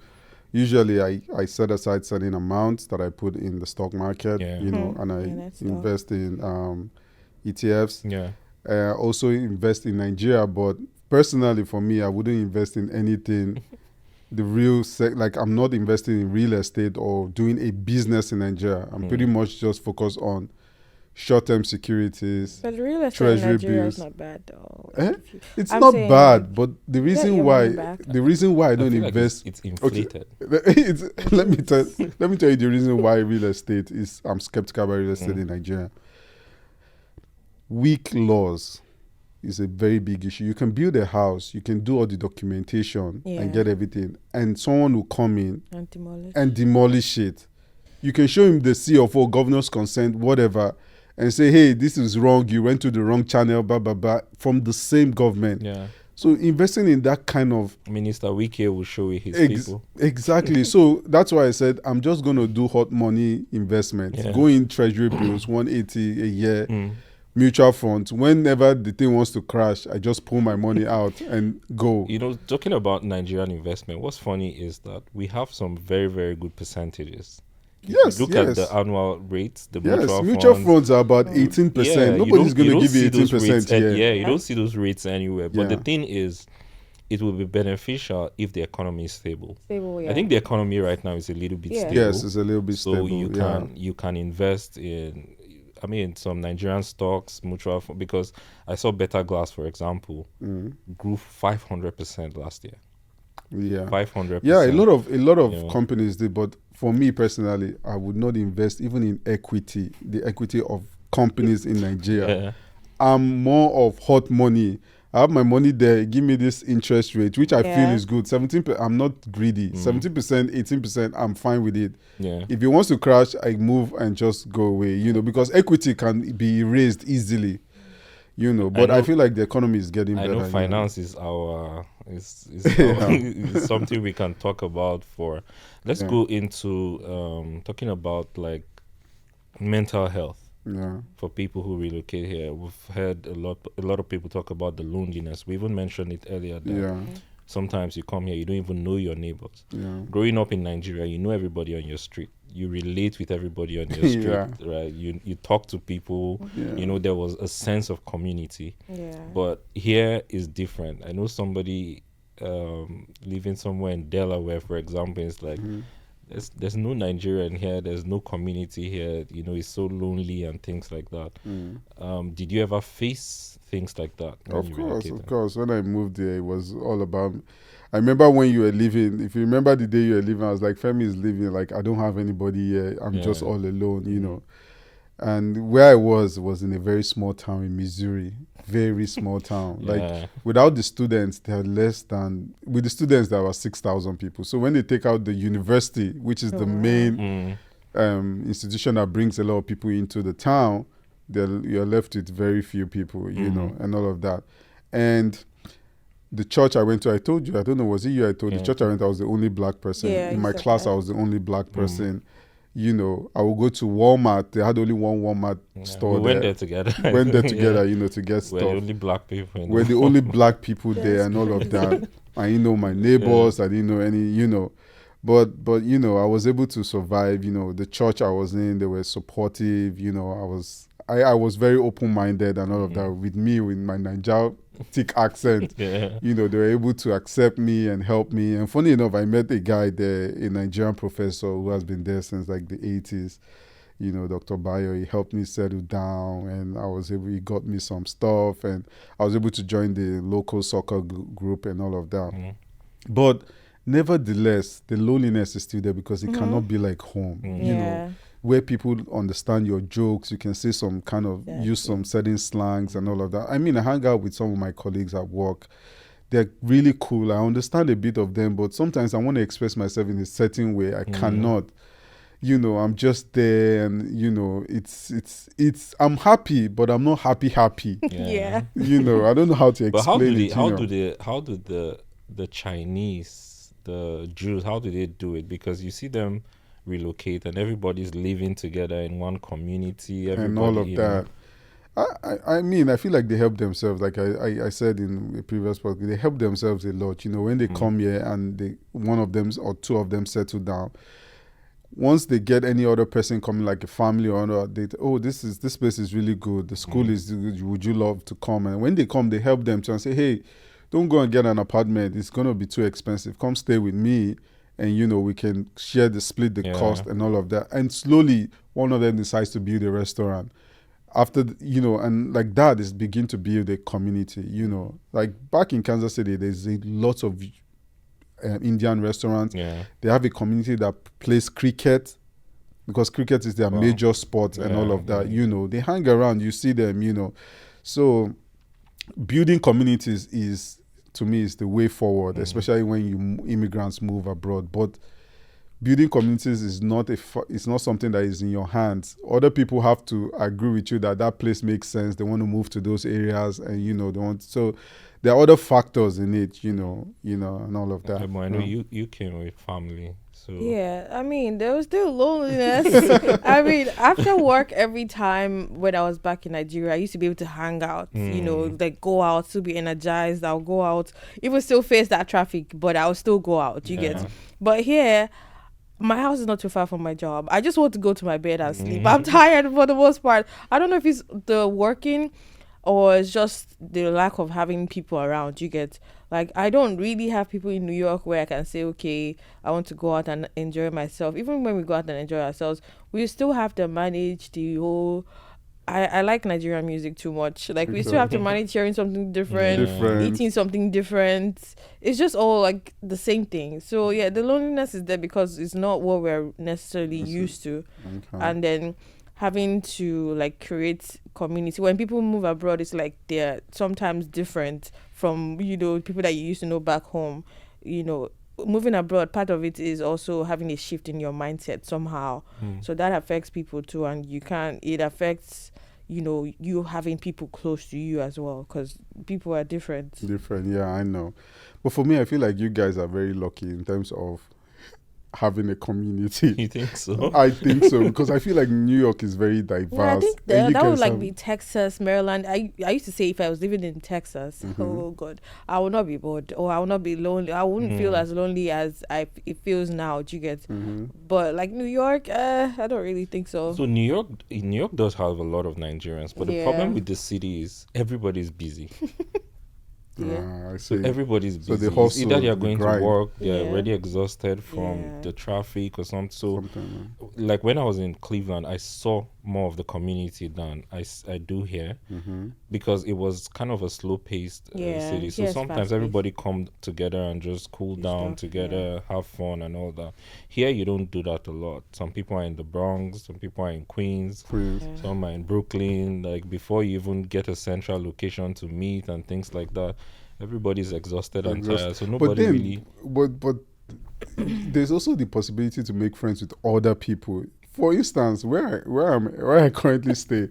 usually I set aside certain amounts that I put in the stock market, and I invest in ETFs. Also invest in Nigeria, but personally for me, I wouldn't invest in anything the real like I'm not investing in real estate or doing a business in Nigeria. I'm pretty much just focused on short-term securities, but real estate treasury in Nigeria bills. Is not bad though. It's not bad, but the reason why I don't invest, like it's inflated. Okay, let me tell you the reason why real estate is. I'm skeptical about real estate in Nigeria. Weak laws is a very big issue. You can build a house, you can do all the documentation and get everything, and someone will come in and demolish it. You can show him the CFO, governor's consent, whatever, and say, hey, this is wrong, you went to the wrong channel, blah, blah, blah, from the same government. Yeah. So investing in that kind of... Minister Wike will show you his people. Exactly. So that's why I said, I'm just going to do hot money investments. Yeah. Go in treasury bills, 180 a year, mutual funds. Whenever the thing wants to crash, I just pull my money out and go. You know, talking about Nigerian investment, what's funny is that we have some very, very good percentages. Yes, Look at the annual rates, the mutual funds are about 18%. Yeah, nobody's going to give you 18% here. Yeah, you don't see those rates anywhere. But Yeah. the thing is, it will be beneficial if the economy is stable. Yeah. I think the economy right now is a little bit stable. Yes, it's a little bit so stable. you can invest in, I mean, some Nigerian stocks, mutual fund, because I saw Better Glass, for example, grew 500% last year. Yeah, 500%. Yeah, a lot of You know. companies did, but for me personally, I would not invest even in equity, the equity of companies in Nigeria. Yeah. I'm more of hot money. I have my money there. Give me this interest rate, which I feel is good. 17%. I'm not greedy. 17%, 18%. I'm fine with it. Yeah. If it wants to crash, I move and just go away. You know, because equity can be raised easily. You know, but I feel like the economy is getting better. I know finance is our is something we can talk about for. Let's go into talking about like mental health. Yeah. For people who relocate here, we've heard a lot of people talk about the loneliness. We even mentioned it earlier that sometimes you come here, you don't even know your neighbors. Yeah. Growing up in Nigeria, you know everybody on your street. You relate with everybody on your street, right? You talk to people. You know, there was a sense of community. Yeah. But here is different. I know somebody living somewhere in Delaware, for example, is like, there's no Nigerian here, there's no community here, you know, it's so lonely and things like that. Did you ever face things like that? Of course. When I moved there, it was all about... I remember when you were leaving, if you remember the day you were leaving, I was like, Femi is leaving, like, I don't have anybody here, I'm just all alone, you know. And where I was in a very small town in Missouri, very small town. Like, without the students, there are less than... With the students, there were 6,000 people. So when they take out the university, which is the main institution that brings a lot of people into the town, you're left with very few people, you know, and all of that. And the church I went to, I told you, I don't know, was it you I told? The church I went to, I was the only black person. In my class, I was the only black person. You know, I would go to Walmart. They had only one Walmart store. We went there together. You know, to get stuff. We're the only black people. We're the only black people there and all of that. I didn't know my neighbors. I didn't know any, you know. But you know, I was able to survive. You know, the church I was in, they were supportive. You know, I was very open-minded and all of that. With me, with my Niger thick accent, you know, they were able to accept me and help me. And funny enough, I met a guy there, a Nigerian professor who has been there since like the 80s. You know, Dr. Bayo, he helped me settle down, and he got me some stuff, and I was able to join the local soccer group and all of that. But nevertheless, the loneliness is still there because it cannot be like home, you know, where people understand your jokes. You can say some kind of, use some certain slangs and all of that. I mean, I hang out with some of my colleagues at work. They're really cool. I understand a bit of them, but sometimes I want to express myself in a certain way. I cannot. You know, I'm just there, and you know, it's. I'm happy, but I'm not happy. You know, I don't know how to explain But how do the Chinese, the Jews, how do they do it? Because you see them relocate and everybody's living together in one community, and all of that. I mean, I feel like they help themselves. Like I said in the previous podcast, they help themselves a lot. You know, when they come here and one of them or two of them settle down, once they get any other person coming, like a family or another, this place is really good. The school is good. Would you love to come? And when they come, they help them to and say, hey, don't go and get an apartment. It's going to be too expensive. Come stay with me. And, you know, we can split the cost and all of that. And slowly, one of them decides to build a restaurant. After, you know, and like that is begin to build a community, you know. Like back in Kansas City, there's a lot of Indian restaurants. They have a community that plays cricket because cricket is their major sport and all of that. You know, they hang around, you see them, you know. So building communities is, to me, is the way forward, especially when immigrants move abroad. But building communities is not it's not something that is in your hands. Other people have to agree with you that that place makes sense. They want to move to those areas, and they want. So there are other factors in it, and all of that. But I know you came with family. So yeah, I mean, there was still loneliness. I mean, after work, every time when I was back in Nigeria, I used to be able to hang out, like go out, to be energized. I'll go out, even still face that traffic, but I'll still go out. You get? But here, my house is not too far from my job. I just want to go to my bed and sleep. I'm tired for the most part. I don't know if it's the working or it's just the lack of having people around. You get? Like, I don't really have people in New York where I can say, okay, I want to go out and enjoy myself. Even when we go out and enjoy ourselves, we still have to manage the whole... I like Nigerian music too much. Like, we still have to manage hearing something different, eating something different. It's just all, like, the same thing. So, yeah, the loneliness is there because it's not what we're necessarily used to. Okay. And then having to, like, create community. When people move abroad, it's like they're sometimes different from, people that you used to know back home. Moving abroad, part of it is also having a shift in your mindset somehow. So that affects people too, and it affects you having people close to you as well, because people are different. Yeah, I know. But for me, I feel like you guys are very lucky in terms of having a community. You think so? I think so, because I feel like New York is very diverse. Yeah, I think that would be Texas, Maryland. I used to say if I was living in Texas, oh God, I would not be bored, or I would not be lonely. I wouldn't feel as lonely as it feels now. Do you get? But like New York, I don't really think so. So New York does have a lot of Nigerians, but the problem with the city is everybody's busy. I so see. Everybody's busy. So the hustle, either they are going grind. to work, they're already exhausted from the traffic or something. So, like when I was in Cleveland, I saw more of the community than I do here, because it was kind of a slow-paced city. So sometimes everybody come together and just cool down together, have fun and all that. Here, you don't do that a lot. Some people are in the Bronx, some people are in Queens, some are in Brooklyn. Like before you even get a central location to meet and things like that, everybody's exhausted and tired. So nobody really. But there's also the possibility to make friends with other people. For instance, where I currently stay,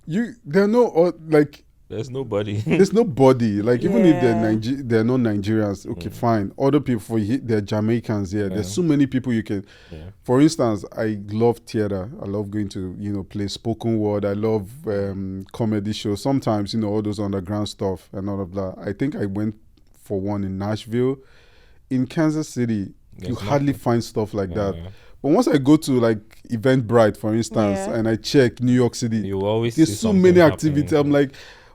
there's nobody. There's nobody. Like even if they're not Nigerians, okay, fine. Other people, they're Jamaicans here. There's so many people you can. For instance, I love theater. I love going to play spoken word. I love comedy shows. Sometimes all those underground stuff and all of that. I think I went for one in Nashville. In Kansas City, you hardly find stuff like that. But once I go to like Eventbrite, for instance, and I check New York City, you always there's so many activities. I'm like,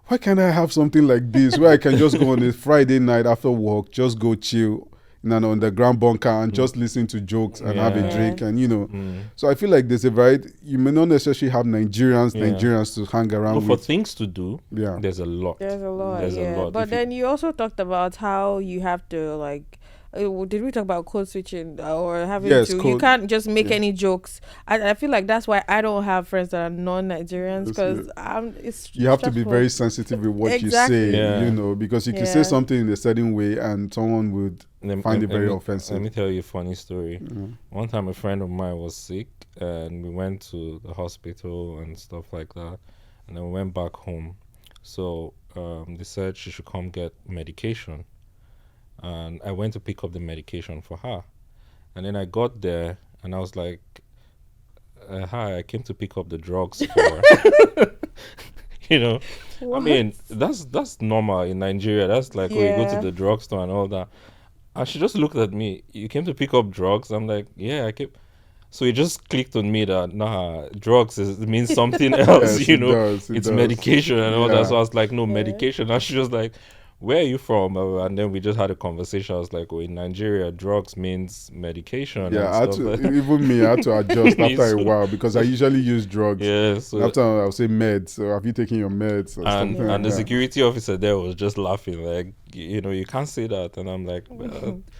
why can't I have something like this where I can just go on a Friday night after work, just go chill in an underground bunker and just listen to jokes and have a drink and So I feel like there's a variety. You may not necessarily have Nigerians to hang around with. But for things to do, there's a lot. There's a lot. But then you also talked about how you have to like. Did we talk about code switching or having to? You can't just make any jokes. I feel like that's why I don't have friends that are non-Nigerians, because it's you have to be very sensitive with what you say, because you can say something in a certain way and someone would find it very offensive. Let me tell you a funny story. One time a friend of mine was sick and we went to the hospital and stuff like that, and then we went back home. So they said she should come get medication. And I went to pick up the medication for her. And then I got there and I was like, hi, I came to pick up the drugs for her. I mean, that's normal in Nigeria. That's like, you go to the drugstore and all that. And she just looked at me, you came to pick up drugs? I'm like, yeah, I came. So it just clicked on me that, drugs means something else, It it's does. medication and all that. So I was like, no, medication. And she was like, where are you from? And then we just had a conversation. I was like, in Nigeria, drugs means medication. Yeah, even me, I had to adjust after a while because I usually use drugs. Yeah, so after I'll say meds. So have you taken your meds? And the security officer there was just laughing, like, you can't say that. And I'm like,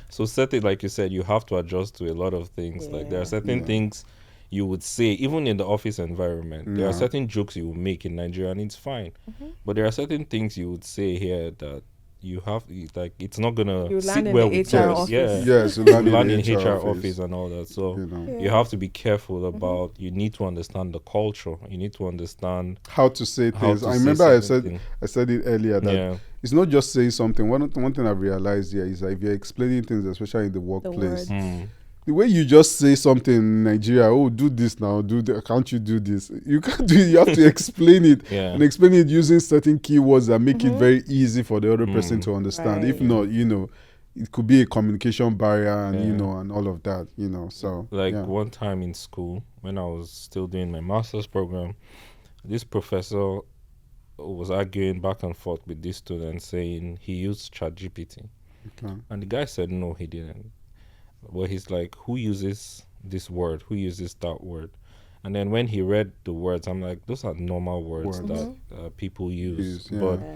so certain, like you said, you have to adjust to a lot of things. Like there are certain things you would say, even in the office environment. There are certain jokes you will make in Nigeria and it's fine. But there are certain things you would say here that you have like it's not gonna You sit land in well the with HR us. office. Yeah, Yes, you you land land in in the HR office and all that. So you know. Yeah. you have to be careful about. You need to understand the culture. You need to understand How to say how things. to I say remember certain things. I said it earlier that Yeah, it's not just saying something. One thing I've realized here is that if you're explaining things, especially in the The workplace, words. the way you just say something in Nigeria, oh, do this now, do that, can't you do this? You can't do it. You have to explain it yeah. and explain it using certain keywords that make it very easy for the other person to understand. If Right. not, you know, it could be a communication barrier and, you Yeah. know, and all of that, you know, so. Like yeah. one time in school, when I was still doing my master's program, this professor was arguing back and forth with this student saying he used ChatGPT. Okay. And the guy said no, he didn't. But he's like, who uses this word? Who uses that word? And then when he read the words, I'm like, those are normal words that people use. Yeah. But Yeah.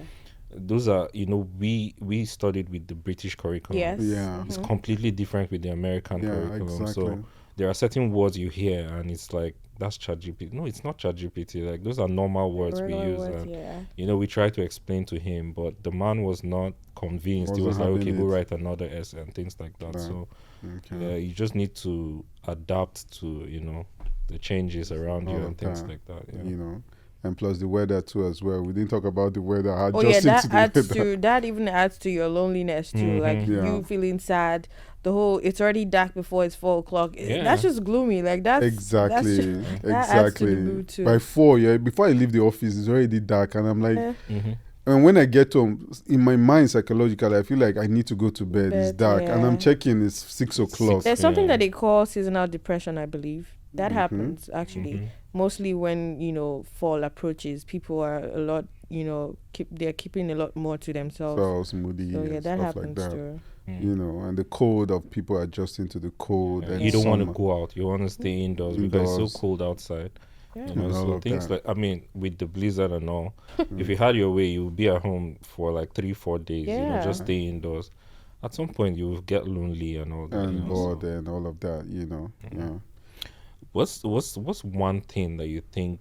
those are, you know, we studied with the British curriculum. Yes. Yeah. It's completely different with the American Yeah, curriculum. exactly. So there are certain words you hear and it's like, that's ChatGPT. No, it's not ChatGPT. Like those are normal words we Regular use. words, And, yeah. you know, we tried to explain to him, but the man was not convinced. He was Wasn't like, okay, having go it. write another essay and things like that. Yeah. So Okay. yeah, you just need to adapt to, you know, the changes around you All and of things that, like that. Yeah. You know, and plus the weather too as well. We didn't talk about the weather. Oh yeah, Adjusting that to the adds weather. to that even adds to your loneliness too. Like Yeah. you feeling sad. The whole it's already dark before it's 4:00. Yeah. That's just gloomy. Like that's Exactly, that adds to the exactly. mood too. By 4, yeah, before I leave the office, it's already dark, and I'm like, Yeah. and when I get home, in my mind, psychologically, I feel like I need to go to bed. It's Bed, dark, and I'm yeah. checking. It's 6:00. There's something Yeah. that they call seasonal depression, I believe. That happens actually. Mhm. Mostly when, you know, fall approaches. People are a lot, you know, they're keeping a lot more to themselves. So I was moody. So yeah, and that stuff happens like that. too. You know, and the cold of people adjusting to the cold. Yeah, and you don't want to summer. go out. You want to stay indoors because it's Indoors. so cold outside. Yeah. You know, And all so of things that. like, I mean, with the blizzard and all, if you had your way, you would be at home for like 3-4 days. You know, Yeah. just stay indoors. At some point, you will get lonely and all that. And you know, bored so. and all of that. You know, yeah. What's one thing that you think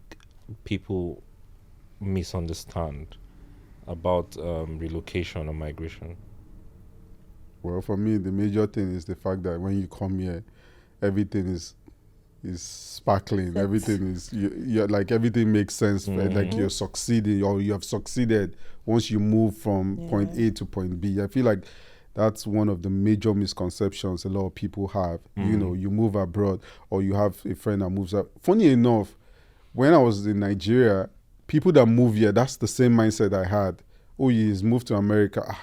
people misunderstand about relocation or migration? Well, for me, the major thing is the fact that when you come here, everything is sparkling. Sense. Everything is you're like everything makes sense. Like you're succeeding or you have succeeded once you move from point A to point B. I feel like that's one of the major misconceptions a lot of people have. You know, you move abroad or you have a friend that moves up. Funny enough, when I was in Nigeria, people that move here, that's the same mindset I had. Oh, he's moved to America.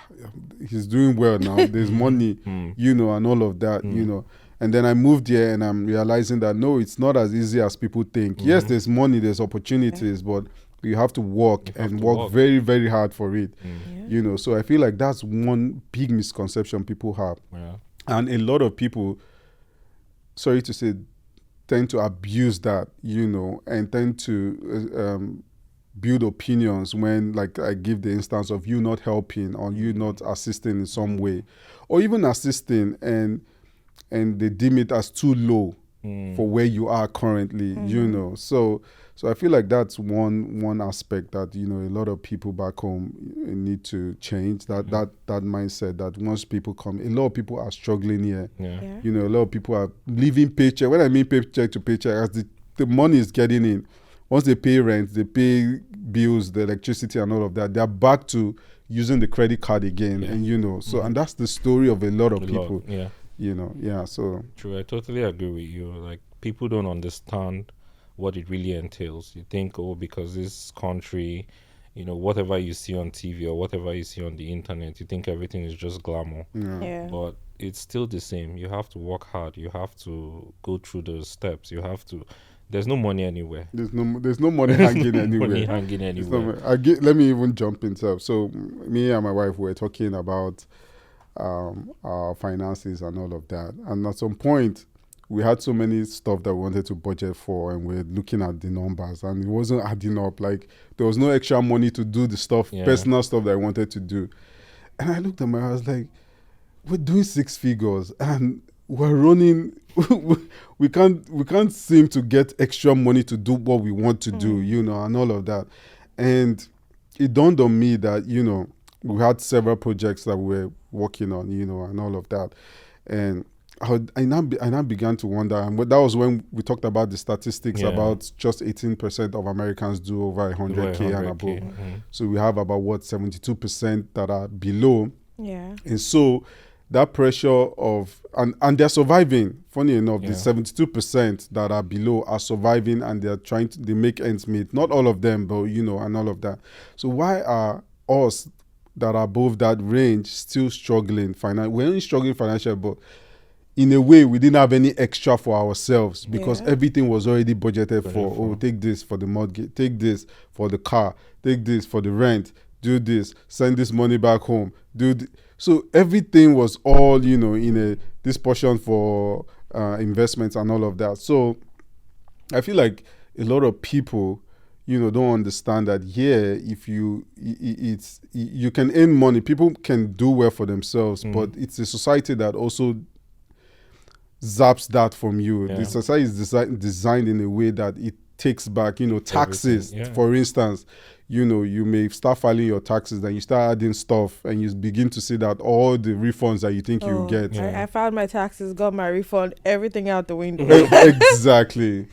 He's doing well now. There's money, you know, and all of that, you know. And then I moved here and I'm realizing that, no, it's not as easy as people think. Yes, there's money, there's opportunities, but you have to work and work very, very hard for it, you know. So I feel like that's one big misconception people have. Yeah. And a lot of people, sorry to say, tend to abuse that, you know, and tend to build opinions when, like, I give the instance of you not helping or you not assisting in some way, or even assisting and they deem it as too low for where you are currently, you know. So I feel like that's one aspect that, you know, a lot of people back home need to change, that mindset that once people come, a lot of people are struggling here. Yeah. You know, a lot of people are living paycheck. When I mean paycheck to paycheck, as the money is getting in, once they pay rent, they pay bills, the electricity and all of that, they're back to using the credit card again. And, you know, so, and that's the story of a lot of people, Yeah. you know. Yeah, so. True, I totally agree with you. Like, people don't understand what it really entails. You think, oh, because this country, you know, whatever you see on TV or whatever you see on the internet, you think everything is just glamour. Yeah. But it's still the same. You have to work hard. You have to go through those steps. You have to. There's no money anywhere. There's no money hanging anywhere. Money hanging It's anywhere. not, let me even jump into. So me and my wife were talking about our finances and all of that. And at some point, we had so many stuff that we wanted to budget for, and we're looking at the numbers, and it wasn't adding up. Like, there was no extra money to do the stuff, personal stuff that I wanted to do. And I looked at my, I was like, we're doing 6 figures, and we're running. we can't seem to get extra money to do what we want to do, you know, and all of that. And it dawned on me that, you know, we had several projects that we were working on, you know, and all of that. And I now began to wonder, and that was when we talked about the statistics about just 18% of Americans do over 100K and above. Mm-hmm. So we have about 72% that are below. Yeah. And so that pressure of, and they're surviving. Funny enough, the 72% that are below are surviving, and they're they make ends meet. Not all of them, but you know, and all of that. So why are us that are above that range still struggling financially? We're only struggling financially, but in a way, we didn't have any extra for ourselves because everything was already budgeted for. Oh, take this for the mortgage, take this for the car, take this for the rent, do this, send this money back home, so everything was all, you know, in this portion for investments and all of that. So I feel like a lot of people, you know, don't understand that if you can earn money, people can do well for themselves, but it's a society that also zaps that from you. The society is designed in a way that it takes back, you know, taxes, for instance. You know, you may start filing your taxes, then you start adding stuff, and you begin to see that all the refunds that you think you get. I filed my taxes, got my refund, everything out the window. Exactly.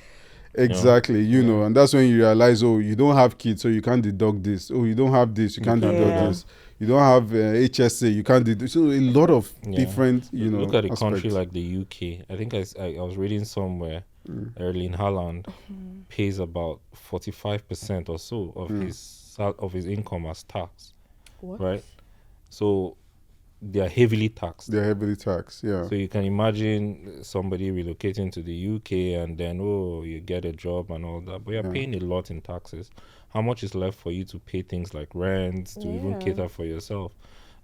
You know, and that's when you realize, oh, you don't have kids, so you can't deduct this. Oh, you don't have this, you can't deduct this. You don't have HSA, you can't deduct. So a lot of different, you know, look at a aspects. country like the UK. I think I was reading somewhere Erling Haaland pays about 45% or so of his income as tax. What? Right? So they are heavily taxed. Yeah. So you can imagine somebody relocating to the UK and then, you get a job and all that. But you're paying a lot in taxes. How much is left for you to pay things like rent, to even cater for yourself?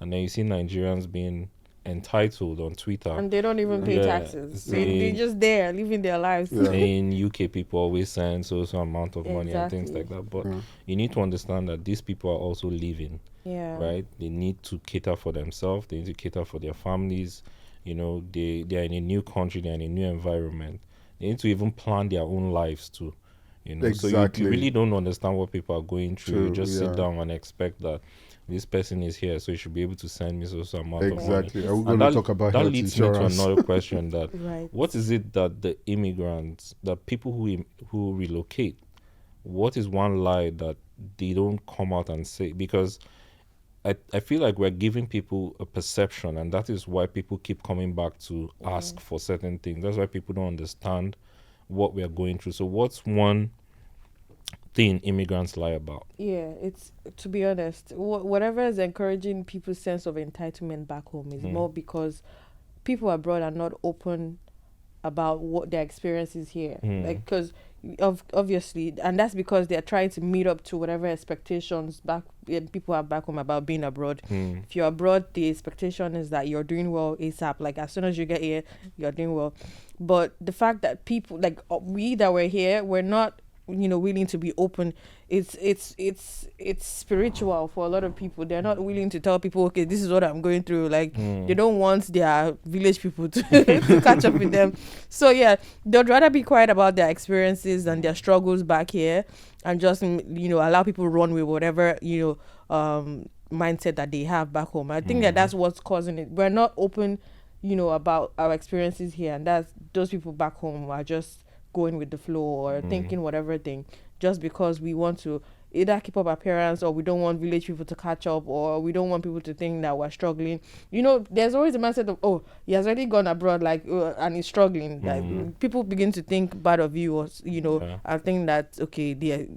And then you see Nigerians being entitled on Twitter. And they don't even pay taxes. They're just there, living their lives. In UK, people always send so amount of money and things like that. But you need to understand that these people are also living. Right? They need to cater for themselves. They need to cater for their families. You know, they are in a new country. They're in a new environment. They need to even plan their own lives too. You know, so you really don't understand what people are going through. You just sit down and expect that this person is here, so you should be able to send me so amount of money. Are we going to talk about health leads insurance? Me to another question that what is it that the immigrants, the people who relocate, what is one lie that they don't come out and say? Because I feel like we're giving people a perception, and that is why people keep coming back to ask for certain things. That's why people don't understand what we are going through. So what's one thing immigrants lie about? It's, to be honest, whatever is encouraging people's sense of entitlement back home is more because people abroad are not open about what their experience is here. Like, because obviously, and that's because they're trying to meet up to whatever expectations people have back home about being abroad. If you're abroad, the expectation is that you're doing well ASAP. Like, as soon as you get here, you're doing well. But the fact that people, like we that were here, we're not, you know, willing to be open. It's spiritual for a lot of people. They're not willing to tell people, okay, this is what I'm going through. Like, they don't want their village people to, to catch up with them. So they'd rather be quiet about their experiences and their struggles back here, and just, you know, allow people run with whatever, you know, mindset that they have back home. I think that's what's causing it. We're not open, you know, about our experiences here, and that's those people back home are just going with the flow or thinking whatever thing, just because we want to either keep up appearance, or we don't want village people to catch up, or we don't want people to think that we're struggling. You know, there's always a mindset of, oh, he has already gone abroad, like, and he's struggling. Like, people begin to think bad of you, or, you know, and think that, okay,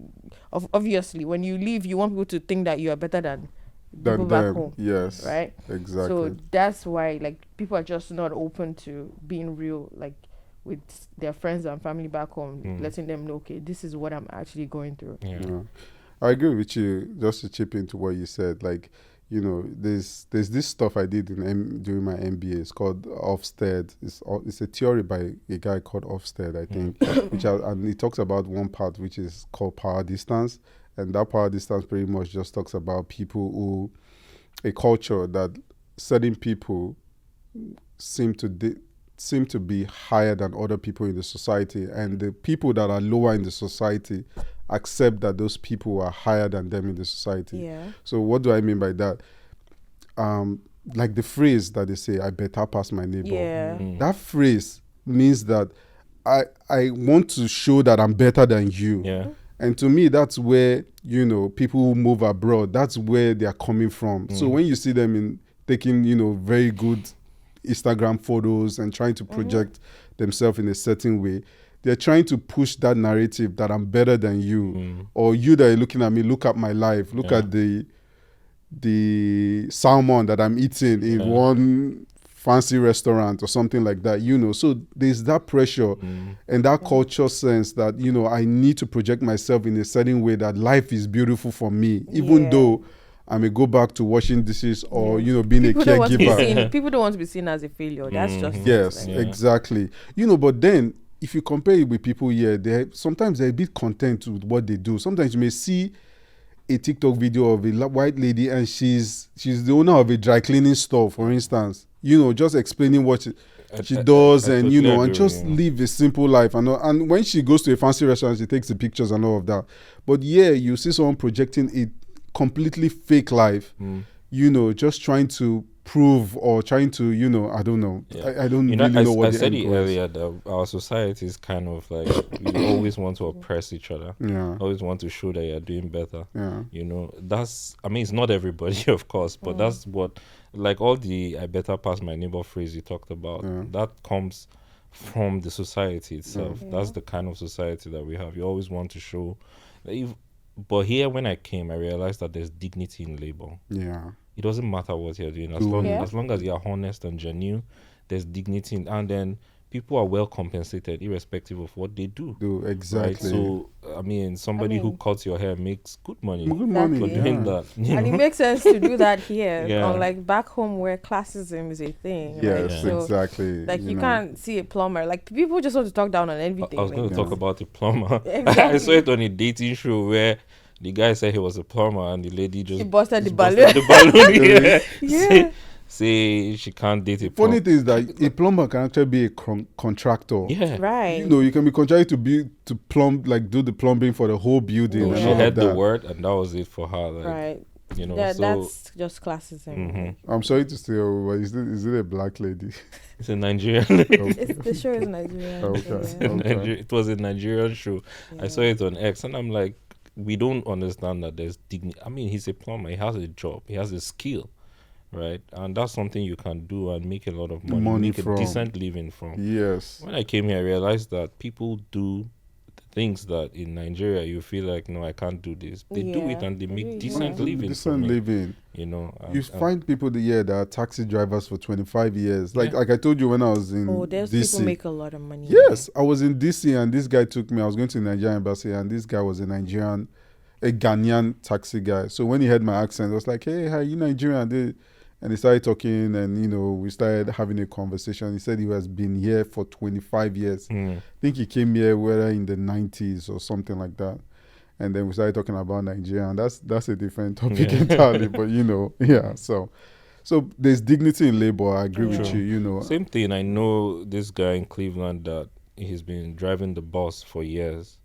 obviously when you leave, you want people to think that you are better than people back home. Yes, right, exactly. So that's why, like, people are just not open to being real, like, with their friends and family back home, letting them know, okay, this is what I'm actually going through. I agree with you. Just to chip into what you said, like, you know, there's this stuff I did during my MBA. It's called Ofsted. It's a theory by a guy called Ofsted, I think, and he talks about one part which is called power distance, and that power distance pretty much just talks about people a culture that certain people seem to be higher than other people in the society, and the people that are lower in the society accept that those people are higher than them in the society. So what do I mean by that? like the phrase that they say, "I better pass my neighbor." Yeah. That phrase means that I want to show that I'm better than you. Yeah. And to me, that's where, people who move abroad, that's where they are coming from. So when you see them taking, very good Instagram photos and trying to project themselves in a certain way, they're trying to push that narrative that I'm better than you. Or you that are looking at me, look at my life, look at the salmon that I'm eating in one fancy restaurant or something like that, so there's that pressure and that culture sense that, I need to project myself in a certain way that life is beautiful for me, even though I may go back to washing dishes or, being people a caregiver. People don't want to be seen as a failure. That's just yes, exactly. But then if you compare it with people here, sometimes they're a bit content with what they do. Sometimes you may see a TikTok video of a white lady and she's the owner of a dry cleaning store, for instance, just explaining what she does and, and just live a simple life. And when she goes to a fancy restaurant, she takes the pictures and all of that. But you see someone projecting a completely fake life, just trying to prove or trying to, I don't know. I don't really know what I said it earlier that our society is kind of like, we always want to oppress each other. Yeah. Always want to show that you're doing better. Yeah. It's not everybody, of course, but that's what, like all the "I better pass my neighbor" phrase you talked about, that comes from the society itself. That's the kind of society that we have. You always want to show that but here, when I came, I realized that there's dignity in labor. Yeah. It doesn't matter what you're doing. As long as you're honest and genuine, there's dignity. And then people are well compensated irrespective of what they do. Exactly. Right? So, somebody who cuts your hair makes good money. Good money for doing that. And it makes sense to do that here. Unlike back home where classism is a thing. Yes, right? So, exactly. Like you can't see a plumber. Like people just want to talk down on everything. I was going to talk about the plumber. Exactly. I saw it on a dating show where the guy said he was a plumber and the lady just busted the balloon. Yeah. Say she can't date a plumber. Funny thing is that a plumber can actually be a contractor. Yeah. Right. You can be contracted to plumb, like do the plumbing for the whole building. She had the word and that was it for her. Like, right. So that's just classism. I'm sorry to say, but is it a black lady? It's a Nigerian lady. The show is Nigerian. Okay. It was a Nigerian show. I saw it on X and I'm like, we don't understand that there's dignity. He's a plumber. He has a job. He has a skill, right? And that's something you can do and make a lot of money make a decent living from. Yes. When I came here, I realized that people do things that in Nigeria you feel like, no, I can't do this. They do it and they make decent living. Decent living. You find people that are taxi drivers for 25 years. Like I told you when I was in there's DC. People make a lot of money. Yes, I was in DC and this guy took me. I was going to the Nigerian embassy and this guy was a Ghanaian taxi guy. So when he heard my accent, I was like, "Hey, how you Nigerian?" And he started talking and, we started having a conversation. He said he has been here for 25 years. I think he came here whether in the 90s or something like that. And then we started talking about Nigeria. And that's a different topic entirely. But, So there's dignity in labor. I agree with you, Same thing. I know this guy in Cleveland that he's been driving the bus for years.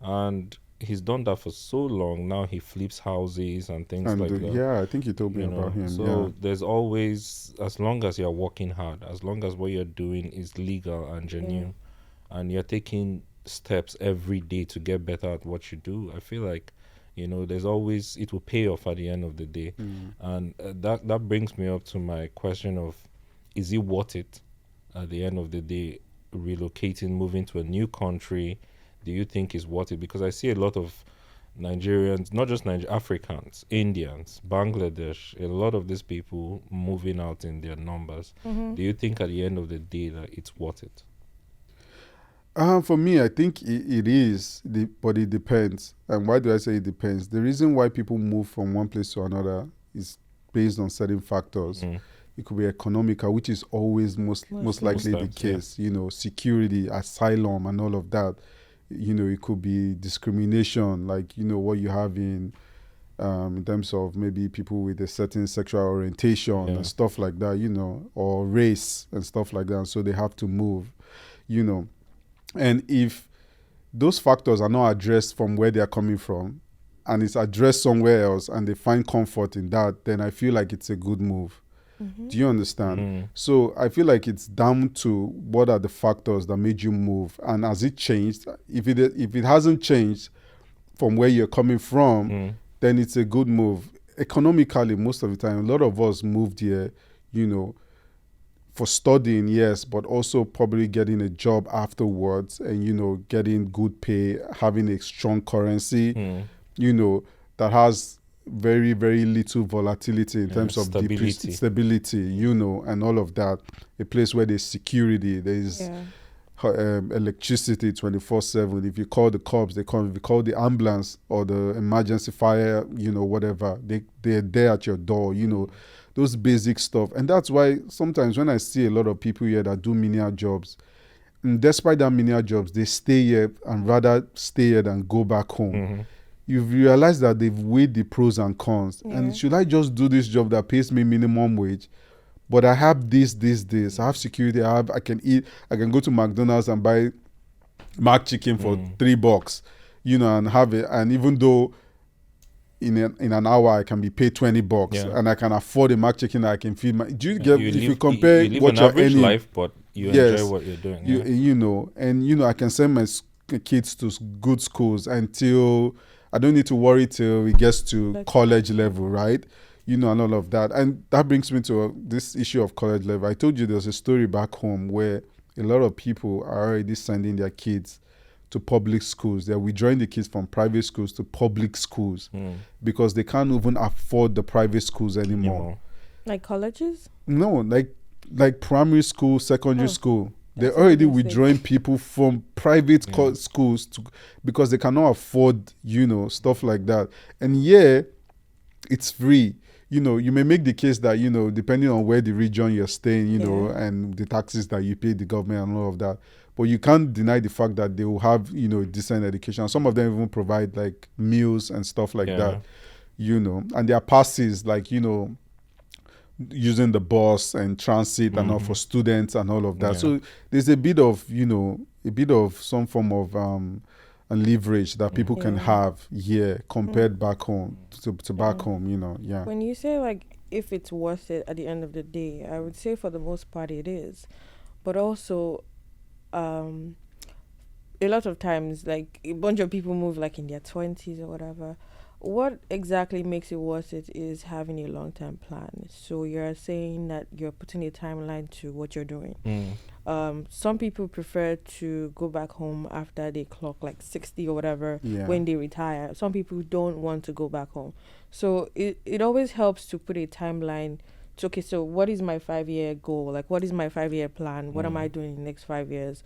And he's done that for so long. Now he flips houses and things like that. Yeah, I think you told me about him. So there's always, as long as you're working hard, as long as what you're doing is legal and genuine, and you're taking steps every day to get better at what you do, I feel like, there's always, it will pay off at the end of the day. And that brings me up to my question of, is it worth it at the end of the day, relocating, moving to a new country? Do you think is worth it? Because I see a lot of Nigerians, not just Africans, Indians, Bangladesh, a lot of these people moving out in their numbers. Do you think at the end of the day that it's worth it? For me, I think it is, but it depends. And why do I say it depends? The reason why people move from one place to another is based on certain factors. It could be economical, which is always most likely the case. Security, asylum, and all of that. It could be discrimination, like, what you have in terms of maybe people with a certain sexual orientation and stuff like that, or race and stuff like that. So they have to move, And if those factors are not addressed from where they are coming from, and it's addressed somewhere else and they find comfort in that, then I feel like it's a good move. Do you understand? So I feel like it's down to what are the factors that made you move, and has it changed? If it hasn't changed from where you're coming from, then it's a good move. Economically, most of the time, a lot of us moved here, for studying, yes, but also probably getting a job afterwards and, getting good pay, having a strong currency, that has very, very little volatility in terms of stability, and all of that. A place where there's security, there's electricity 24/7. If you call the cops, they come. If you call the ambulance or the emergency fire, whatever, they're there at your door, those basic stuff. And that's why sometimes when I see a lot of people here that do menial jobs, and despite that menial jobs, they stay here and rather stay here than go back home. You've realized that they've weighed the pros and cons. And should I just do this job that pays me minimum wage, but I have this. I have security. I can eat. I can go to McDonald's and buy Mac chicken for $3, and have it. And even though in an hour I can be paid $20, and I can afford a Mac chicken, I can feed my. Do you get? If you compare you live what an you're average earning, life, but you enjoy what you're doing. And I can send my kids to good schools until I don't need to worry till it gets to college level, right? And all of that. And that brings me to this issue of college level. I told you there's a story back home where a lot of people are already sending their kids to public schools. They're withdrawing the kids from private schools to public schools because they can't even afford the private schools anymore. Like colleges? No, like primary school, secondary school. They're already withdrawing people from private schools because they cannot afford, stuff like that. And it's free. You may make the case that, depending on where the region you're staying, and the taxes that you pay the government and all of that. But you can't deny the fact that they will have, decent education. Some of them even provide like meals and stuff like that, and their passes, like, using the bus and transit and all for students and all of that. So there's a bit of some form of leverage that people can have here compared back home to back home, When you say like if it's worth it at the end of the day, I would say for the most part it is. But also a lot of times like a bunch of people move like in their 20s or whatever. What exactly makes it worth it is having a long-term plan. So you're saying that you're putting a timeline to what you're doing. Some people prefer to go back home after they clock like 60 or whatever when they retire. Some people don't want to go back home. So it always helps to put a timeline to, okay, so what is my 5-year goal? Like, what is my 5-year plan? What am I doing in the next 5 years?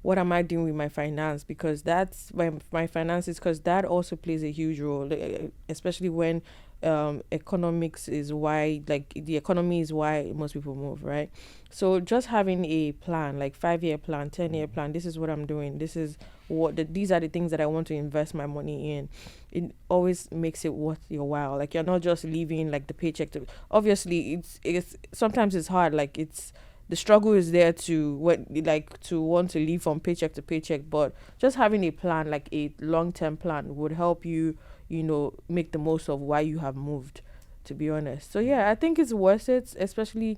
What am I doing with my finance? Because that's my finances, because that also plays a huge role, especially when economics is why, like the economy is why most people move, right? So just having a plan, like 5-year plan, 10-year plan, this is what I'm doing. This is these are the things that I want to invest my money in. It always makes it worth your while. Like you're not just leaving like the paycheck to, obviously it's sometimes it's hard. Like the struggle is there to want to live from paycheck to paycheck, but just having a plan, like a long-term plan, would help you, make the most of why you have moved, to be honest. So yeah, I think it's worth it, especially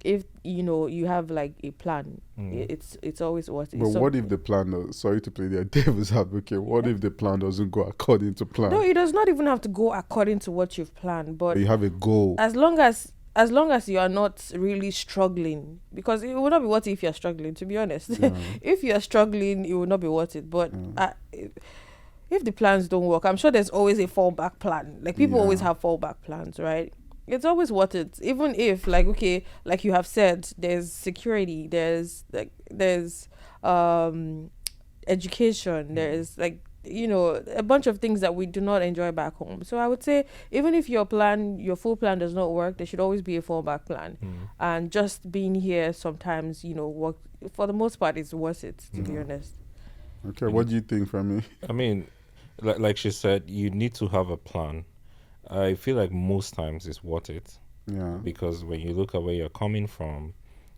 if you have like a plan. It's always worth it. But what if the plan, sorry to play the devil's advocate, what if the plan doesn't go according to plan? No, it does not even have to go according to what you've planned, but you have a goal. As long as you are not really struggling, because it will not be worth it if you're struggling, to be honest. If you're struggling, it will not be worth it. But if the plans don't work, I'm sure there's always a fallback plan. Like people always have fallback plans, right? It's always worth it. Even if like, okay, like you have said, there's security, there's education, there's like, a bunch of things that we do not enjoy back home. So I would say even if your full plan does not work, there should always be a fallback plan. And just being here sometimes, work, for the most part, it's worth it, to be honest. Okay, what do you think, Femi? I mean, like she said, you need to have a plan. I feel like most times it's worth it. Yeah. Because when you look at where you're coming from,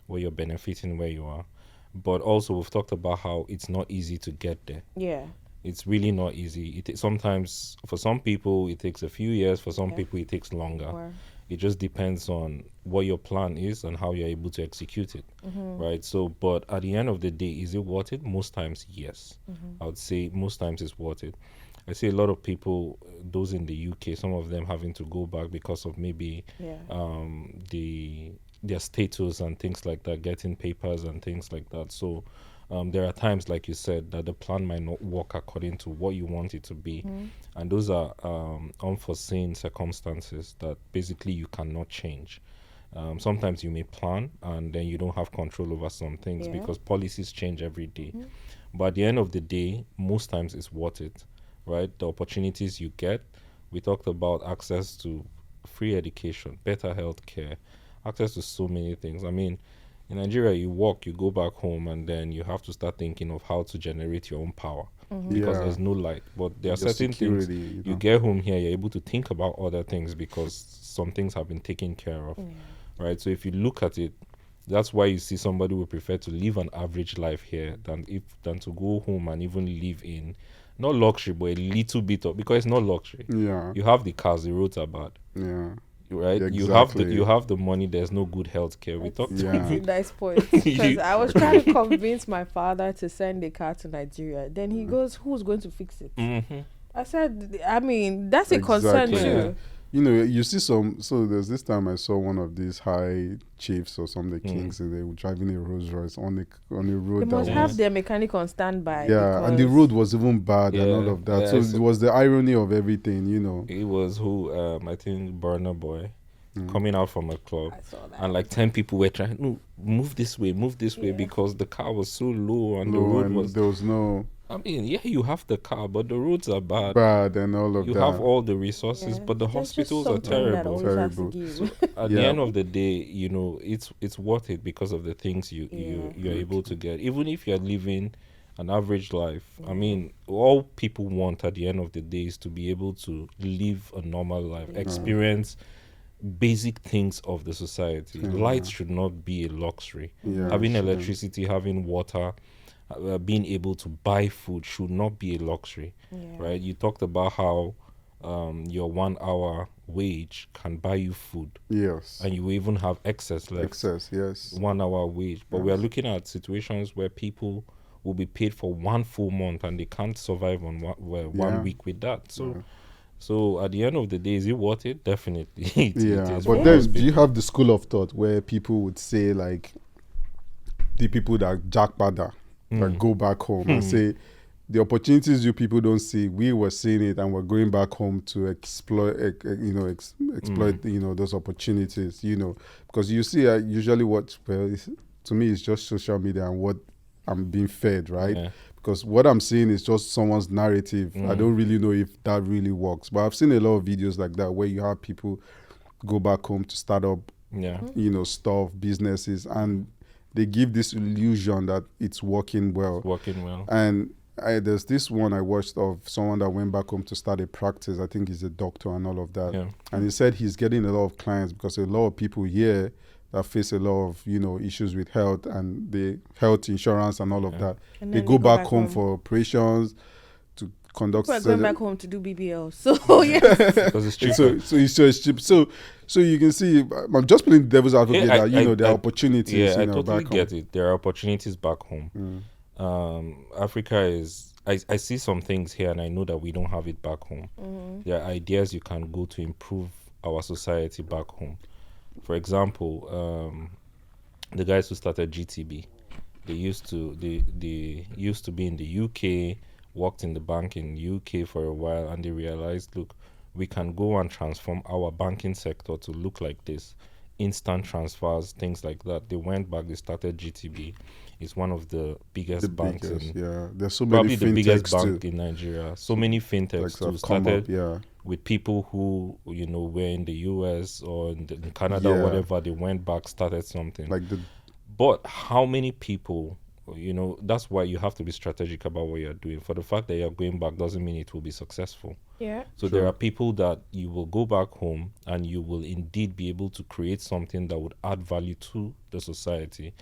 where you're benefiting, where you are, but also we've talked about how it's not easy to get there. Yeah. it's really not easy. Sometimes for some people it takes a few years, for some people it takes longer. Wow. It just depends on what your plan is and how you're able to execute it, right? So, but at the end of the day, is it worth it? Most times, yes. I would say most times it's worth it. I see a lot of people, those in the UK, some of them having to go back because of maybe their status and things like that, getting papers and things like that. So there are times, like you said, that the plan might not work according to what you want it to be. And those are unforeseen circumstances that basically you cannot change. Sometimes you may plan and then you don't have control over some things because policies change every day. But at the end of the day, most times it's worth it, right? The opportunities you get. We talked about access to free education, better health care, access to so many things. I mean, in Nigeria, you walk, you go back home, and then you have to start thinking of how to generate your own power because there's no light. But there are certain things you get home here, you're able to think about other things because some things have been taken care of, right? So if you look at it, that's why you see somebody would prefer to live an average life here than to go home and even live in not luxury, but a little bit of, because it's not luxury. Yeah, you have the cars, the roads are bad. Yeah. Right, exactly. you have the money. There's no good health care. We talked. That's a nice point. Because I was trying to convince my father to send a car to Nigeria. Then he goes, "Who's going to fix it?" I said, "I mean, that's a concern too." Yeah. You know, you see some. So there's this time I saw one of these high chiefs or some of the kings, and they were driving a Rolls Royce on the road. They must have their mechanic on standby. Yeah, and the road was even bad and all of that. So it was the irony of everything, you know. It was I think Burna Boy coming out from a club, and like 10 people were trying to move this way because the car was so low and the road there was no. I mean, yeah, you have the car, but the roads are bad and all of that. You have all the resources, but the hospitals are terrible. So at the end of the day, you know, it's worth it because of the things you're able to get. Even if you're living an average life, I mean, all people want at the end of the day is to be able to live a normal life, experience basic things of the society. Light should not be a luxury. Having electricity, having water, being able to buy food should not be a luxury, right? You talked about how your 1 hour wage can buy you food, and you even have excess left. 1 hour wage, but we are looking at situations where people will be paid for 1 full month and they can't survive on 1 week with that. So at the end of the day, is it worth it? Definitely. But then do you have the school of thought where people would say, like, the people that jackpada that go back home and say the opportunities you people don't see, we were seeing it and we're going back home to exploit those opportunities, you know, because you see usually to me it's just social media and what I'm being fed, right? Because what I'm seeing is just someone's narrative. I don't really know if that really works, but I've seen a lot of videos like that where you have people go back home to start up stuff, businesses, and they give this illusion that it's working well. And there's this one I watched of someone that went back home to start a practice. I think he's a doctor and all of that. And he said he's getting a lot of clients because a lot of people here that face a lot of, issues with health and the health insurance and all of that. And they go back home for operations, to conduct. People are going back home to do BBL. So yes, because it's cheaper. So it's cheap. So you can see, I'm just playing devil's advocate that there are opportunities. Yeah, I totally get it. There are opportunities back home. Africa is. I see some things here, and I know that we don't have it back home. There are ideas you can go to improve our society back home. For example, the guys who started GTB, they used to be in the UK, worked in the bank in the UK for a while, and they realized, look, we can go and transform our banking sector to look like this. Instant transfers, things like that. They went back, they started GTB. It's one of the biggest banks. There's so many probably the biggest bank in Nigeria. So many fintechs too started with people who, were in the US or in Canada or whatever. They went back, started something. But how many people that's why you have to be strategic about what you're doing. For the fact that you're going back doesn't mean it will be successful. Yeah. So there are people that you will go back home and you will indeed be able to create something that would add value to the society.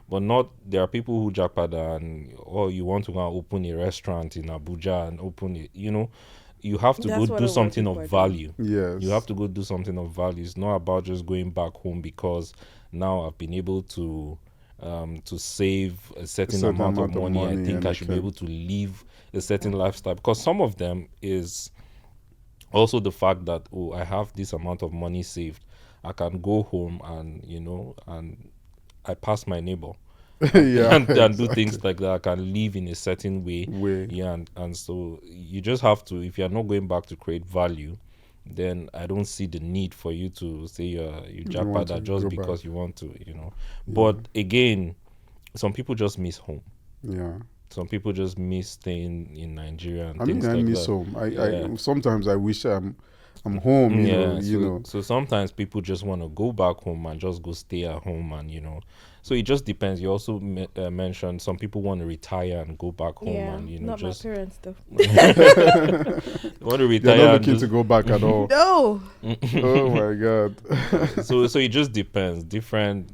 But there are people who jackpot and, you want to go and open a restaurant in Abuja and open it, you have to go do something of value. Yes. You have to go do something of value. It's not about just going back home because now I've been able to save a certain amount of money. I think I should be able to live a certain lifestyle, because some of them is also the fact that, I have this amount of money saved. I can go home and and I pass my neighbor. And do things like that. I can live in a certain way. Yeah, and so you just have to, if you're not going back to create value, then I don't see the need for you to say you jackpot that just because you want to, But again, some people just miss home. Yeah. Some people just miss staying in Nigeria and I things mean, I like miss that. home. I sometimes I wish I'm home. You know. So sometimes people just want to go back home and just go stay at home, and So it just depends. You also mentioned some people want to retire and go back home, and not just my parents though. want to retire. They're not looking to go back at all. No. Oh my God. So it just depends. Different.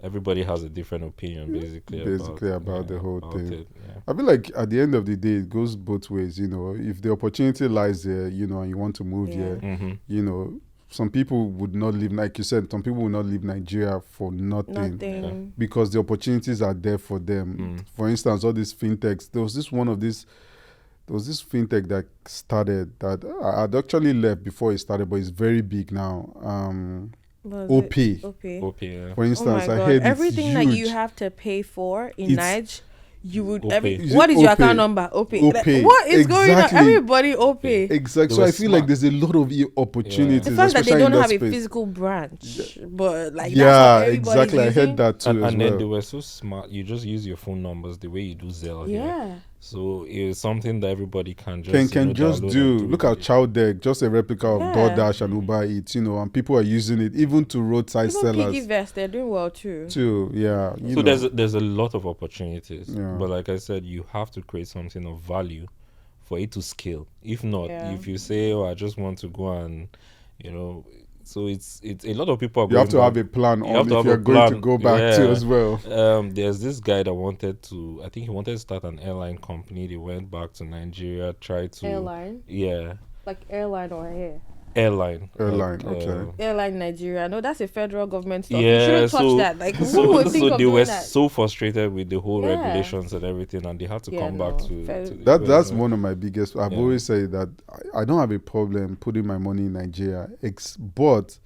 Everybody has a different opinion, basically about the whole thing. Yeah. I feel like at the end of the day, it goes both ways. If the opportunity lies there, and you want to move here, some people would not leave, like you said, some people will not leave Nigeria for nothing. Because the opportunities are there for them. For instance, all these fintechs, there was this fintech that started that I'd actually left before it started, but it's very big now. OP. Yeah. For instance, I God. heard everything it's that huge. you have to pay for in Nigeria. You would OP. what is your OP? account number? OP. OP. What is going on? Exactly. Everybody OP. Exactly. So I feel like there's a lot of opportunities. The fact that they especially don't in have space. a physical branch, but that's yeah, what exactly. I heard using. that too. And as then well. they were so smart. You just use your phone numbers the way you do Zelle. Yeah. Here. So it's something that everybody can just Can just do. Look at Chowdeck, just a replica of Yeah. DoorDash and Uber Eats, and people are using it even to roadside Even sellers. Piggyvest, they're doing well too. Yeah. So there's a lot of opportunities. Yeah. But like I said, you have to create something of value for it to scale. If not, if you say, I just want to go and so it's a lot of people are You have to have a plan on if you're going to go back to as well. There's this guy that wanted to start an airline company. They went back to Nigeria, tried to Airline? Yeah. Like airline or air? Airline. Okay. Airline Nigeria. No, that's a federal government stuff. Yeah, You shouldn't touch that. Like, who so would think of they doing were that? so frustrated with the whole Yeah. regulations and everything, and they had to come back to That's one of my biggest. I've always said that I don't have a problem putting my money in Nigeria, but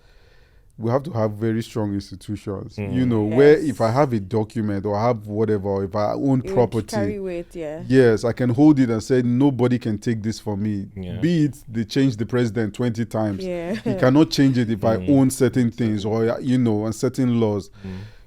we have to have very strong institutions. Where if I have a document or I have whatever, or if I own property, carry weight, yeah. Yes, I can hold it and say nobody can take this from me. Yeah. Be it they change the president 20 times. Yeah. You cannot change it if I own certain things or and certain laws.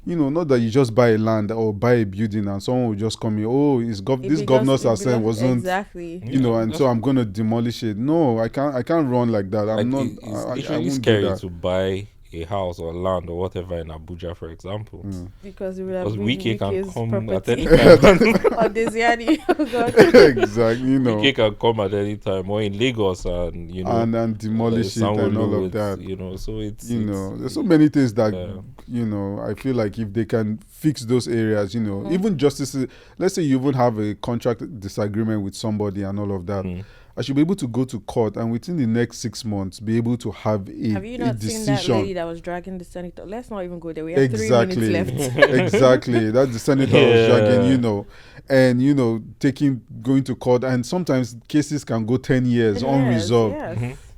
Not that you just buy a land or buy a building and someone will just come in. This governor's assent wasn't exactly. and so I'm gonna demolish it. No, I can't run like that. I'm not. It's I really won't do scary that. to buy a house or land or whatever in Abuja, for example. Because it would have Because been Wike can Wike's come at property. any time. Or Desiani. Oh God. Exactly. Wike can come at any time, or in Lagos, and and demolish it and all of that. So it's there's so many things that I feel like if they can fix those areas, even justices. Let's say you even have a contract disagreement with somebody and all of that. I should be able to go to court and within the next 6 months be able to have a decision. Have you not seen that lady that was dragging the senator? Let's not even go there. We have 3 minutes left. Exactly. That's the senator was dragging, and going to court, and sometimes cases can go 10 years unresolved.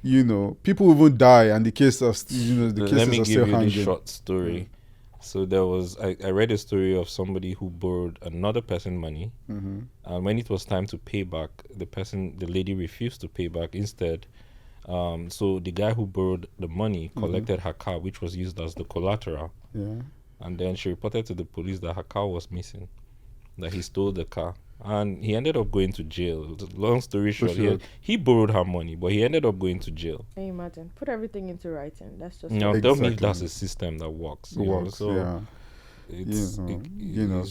Yes. People even die and the case are the cases Let me are give still you hanging. this short story. So there was, I read a story of somebody who borrowed another person money, and when it was time to pay back, the lady refused to pay back. Instead, so the guy who borrowed the money collected her car, which was used as the collateral. Yeah. And then she reported to the police that her car was missing, that he stole the car. And he ended up going to jail. Long story short, he borrowed her money, but he ended up going to jail. Can you imagine? Put everything into writing. That's just Tell me if that's a system that works. So It's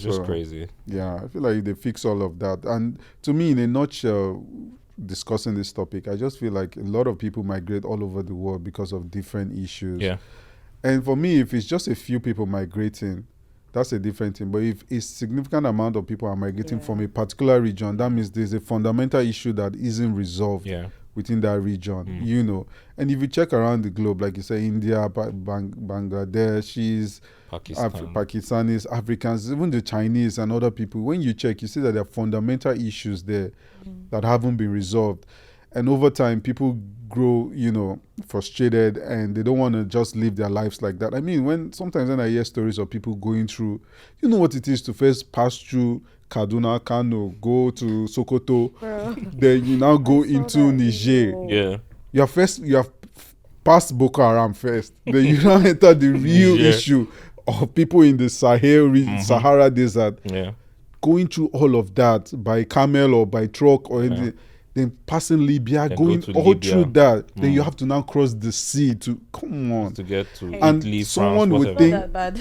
just crazy. Yeah, I feel like they fix all of that. And to me, in a nutshell, discussing this topic, I just feel like a lot of people migrate all over the world because of different issues. Yeah. And for me, if it's just a few people migrating, that's a different thing. But if a significant amount of people are migrating from a particular region, that means there's a fundamental issue that isn't resolved within that region, you know. And if you check around the globe, like you say, India, Bangladesh, Pakistanis, Africans, even the Chinese and other people, when you check, you see that there are fundamental issues there that haven't been resolved. And over time, people grow, you know, frustrated, and they don't want to just live their lives like that. I mean, sometimes when I hear stories of people going through, you know what it is to first pass through Kaduna, Kano, go to Sokoto, then you now go into Niger. Yeah. You have passed Boko Haram first. Then you now enter the real issue of people in the Sahara Desert. Yeah. Going through all of that by camel or by truck or anything. Then passing Libya, then going all Libya. Through that, then you have to now cross the sea to come on just to get to and Italy, someone France, would think not that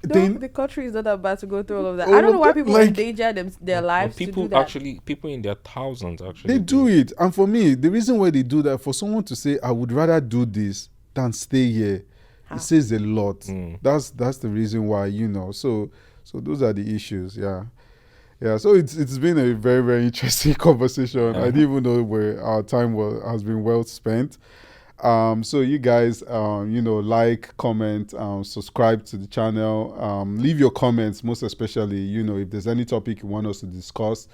bad. The country is not that bad to go through all of that. I don't know why people endanger their lives. People to do that. people in their thousands actually they do it. And for me, the reason why they do that, for someone to say, I would rather do this than stay here, it says a lot. That's the reason why, you know. So those are the issues. Yeah, so it's been a very, very interesting conversation. I didn't even know where our time has been well spent. So you guys, you know, like, comment, subscribe to the channel, leave your comments, most especially, you know, if there's any topic you want us to discuss,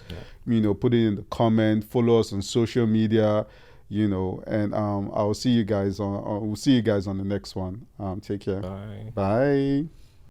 you know, put it in the comment, follow us on social media, you know, and we'll see you guys on the next one. Take care. Bye. Bye.